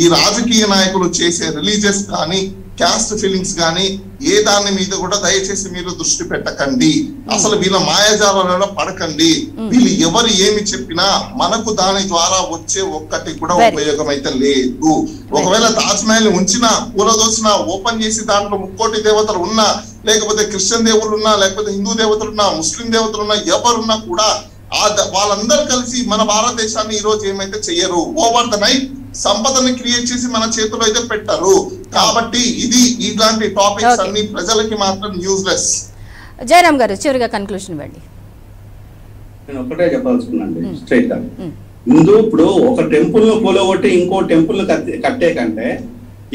ఈ రాజకీయ నాయకులు చేసే రిలీజియస్ కానీ క్యాస్ట్ ఫీలింగ్స్ కానీ ఏ దాని మీద కూడా దయచేసి మీరు దృష్టి పెట్టకండి. అసలు వీళ్ళ మాయాజాలలో పడకండి. వీళ్ళు ఎవరు ఏమి చెప్పినా మనకు దాని ద్వారా వచ్చే ఒక్కటి కూడా ఉపయోగం అయితే లేదు. ఒకవేళ తాజ్ మహల్ ఉంచినా కూలదోసినా ఓపెన్ చేసి దాంట్లో 3 దేవతలు ఉన్నా, లేకపోతే క్రిస్టియన్ దేవుళ్ళు ఉన్నా, లేకపోతే హిందూ దేవతలు ఉన్నా, ముస్లిం దేవతలు ఉన్నా, ఎవరున్నా కూడా వాళ్ళందరూ కలిసి మన భారతదేశాన్ని ఈ రోజు ఏమైతే చెయ్యరు. ఓవర్ ద నైట్ సంపదని క్రియేట్ చేసి మన చేతిలో అయితే పెట్టరు. కాబట్టి ఇది ఇలాంటి టాపిక్స్ అన్ని ప్రజలకి మాత్రం యూజ్లెస్. జయరామ్ గారు చివరిగా కన్క్లూషన్ ఇవ్వండి. నేను ఒకటే చెప్పాల్సుకున్నాండి స్ట్రైట్ గా. ముందు ఇప్పుడు ఒక టెంపుల్ ను కూలగొట్టి ఇంకో టెంపుల్ కట్టే కంటే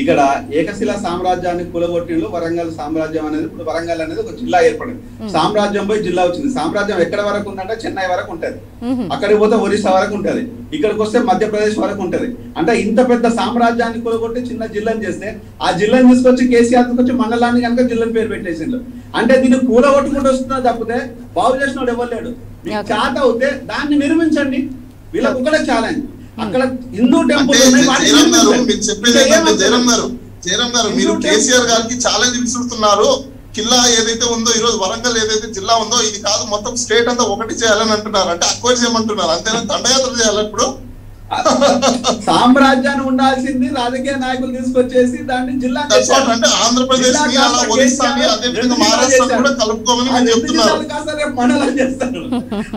ఇక్కడ ఏకశిలా సామ్రాజ్యాన్ని కూలగొట్టిలో వరంగల్ సామ్రాజ్యం అనేది, ఇప్పుడు వరంగల్ అనేది ఒక జిల్లా ఏర్పడింది. సామ్రాజ్యం పోయి జిల్లా వచ్చింది. సామ్రాజ్యం ఎక్కడ వరకు ఉందంటే చెన్నై వరకు ఉంటది, అక్కడికి పోతే ఒరిస్సా వరకు ఉంటది, ఇక్కడికి వస్తే మధ్యప్రదేశ్ వరకు ఉంటది. అంటే ఇంత పెద్ద సామ్రాజ్యాన్ని కూలగొట్టి చిన్న జిల్లాని చేస్తే ఆ జిల్లాని తీసుకొచ్చి కేసీఆర్ తీసుకొచ్చి మండలాన్ని కనుక జిల్లాని పేరు పెట్టేసిండు. అంటే దీన్ని కూలగొట్టుకుంటూ వస్తున్నా తప్పితే బాగు చేసిన వాడు ఎవరు లేడు. చేత అవుతే దాన్ని నిర్మించండి. వీళ్ళకి ఒకటే ఛాలెంజ్. అక్కడ హిందూ టెంపుల్ జయరామ్ గారు మీరు కేసీఆర్ గారికి ఛాలెంజ్ విసురుతున్నారు. కిల్లా ఏదైతే ఉందో ఈ రోజు వరంగల్ ఏదైతే జిల్లా ఉందో ఇది కాదు మొత్తం స్టేట్ అంతా ఒకటి చేయాలని అంటున్నారు. అంటే అక్వైర్ చేయమంటున్నారు అంతేనా? దండయాత్ర చేయాలి. ఇప్పుడు సామ్రాజ్యాన్ని ఉండాల్సింది రాజకీయ నాయకులు తీసుకొచ్చేసి దాన్ని జిల్లా అంటే ఆంధ్రప్రదేశ్ మహారాష్ట్ర కూడా కలుపుకోమని నేను చెప్తున్నాను. మండలం చేస్తారు.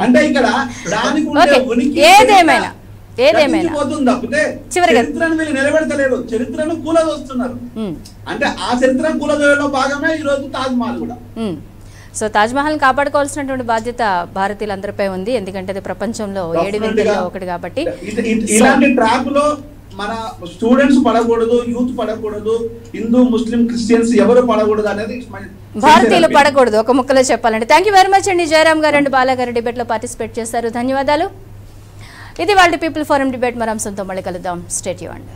అంటే ఇక్కడ దానికి ఏదేమైనా చరిత్రను వీళ్ళు నిలబెడతలేరు, చరిత్రను కూలదోస్తున్నారు. అంటే ఆ చరిత్రను కూలదోయడంలో భాగమే ఈ రోజు తాజ్ మహల్ కూడా. సో తాజ్ మహల్ కాపాడుకోవాల్సినటువంటి బాధ్యత భారతీయులందరిపై ఉంది. ఎందుకంటే అది ప్రపంచంలో 7 వింతల్లో ఒకటి కాబట్టి. ఇలాంటి ట్రాప్ లో మన స్టూడెంట్స్ పడకూడదు, యూత్ పడకూడదు, హిందూ ముస్లిం క్రిస్టియన్స్ ఎవరు పడకూడదు అనేది భారతీయులు పడకూడదు ఒక ముక్కలో చెప్పాలంటే. థ్యాంక్ యూ వెరీ మచ్ అండి. జయరామ్ గారు అండ్ బాలా గారు డిబేట్ లో పార్టిసిపేట్ చేశారు. ధన్యవాదాలు. ఇది వాళ్ళ పీపుల్ ఫోరం డిబేట్. మరో అంశంతో మళ్ళీ కలుద్దాం. Stay tuned.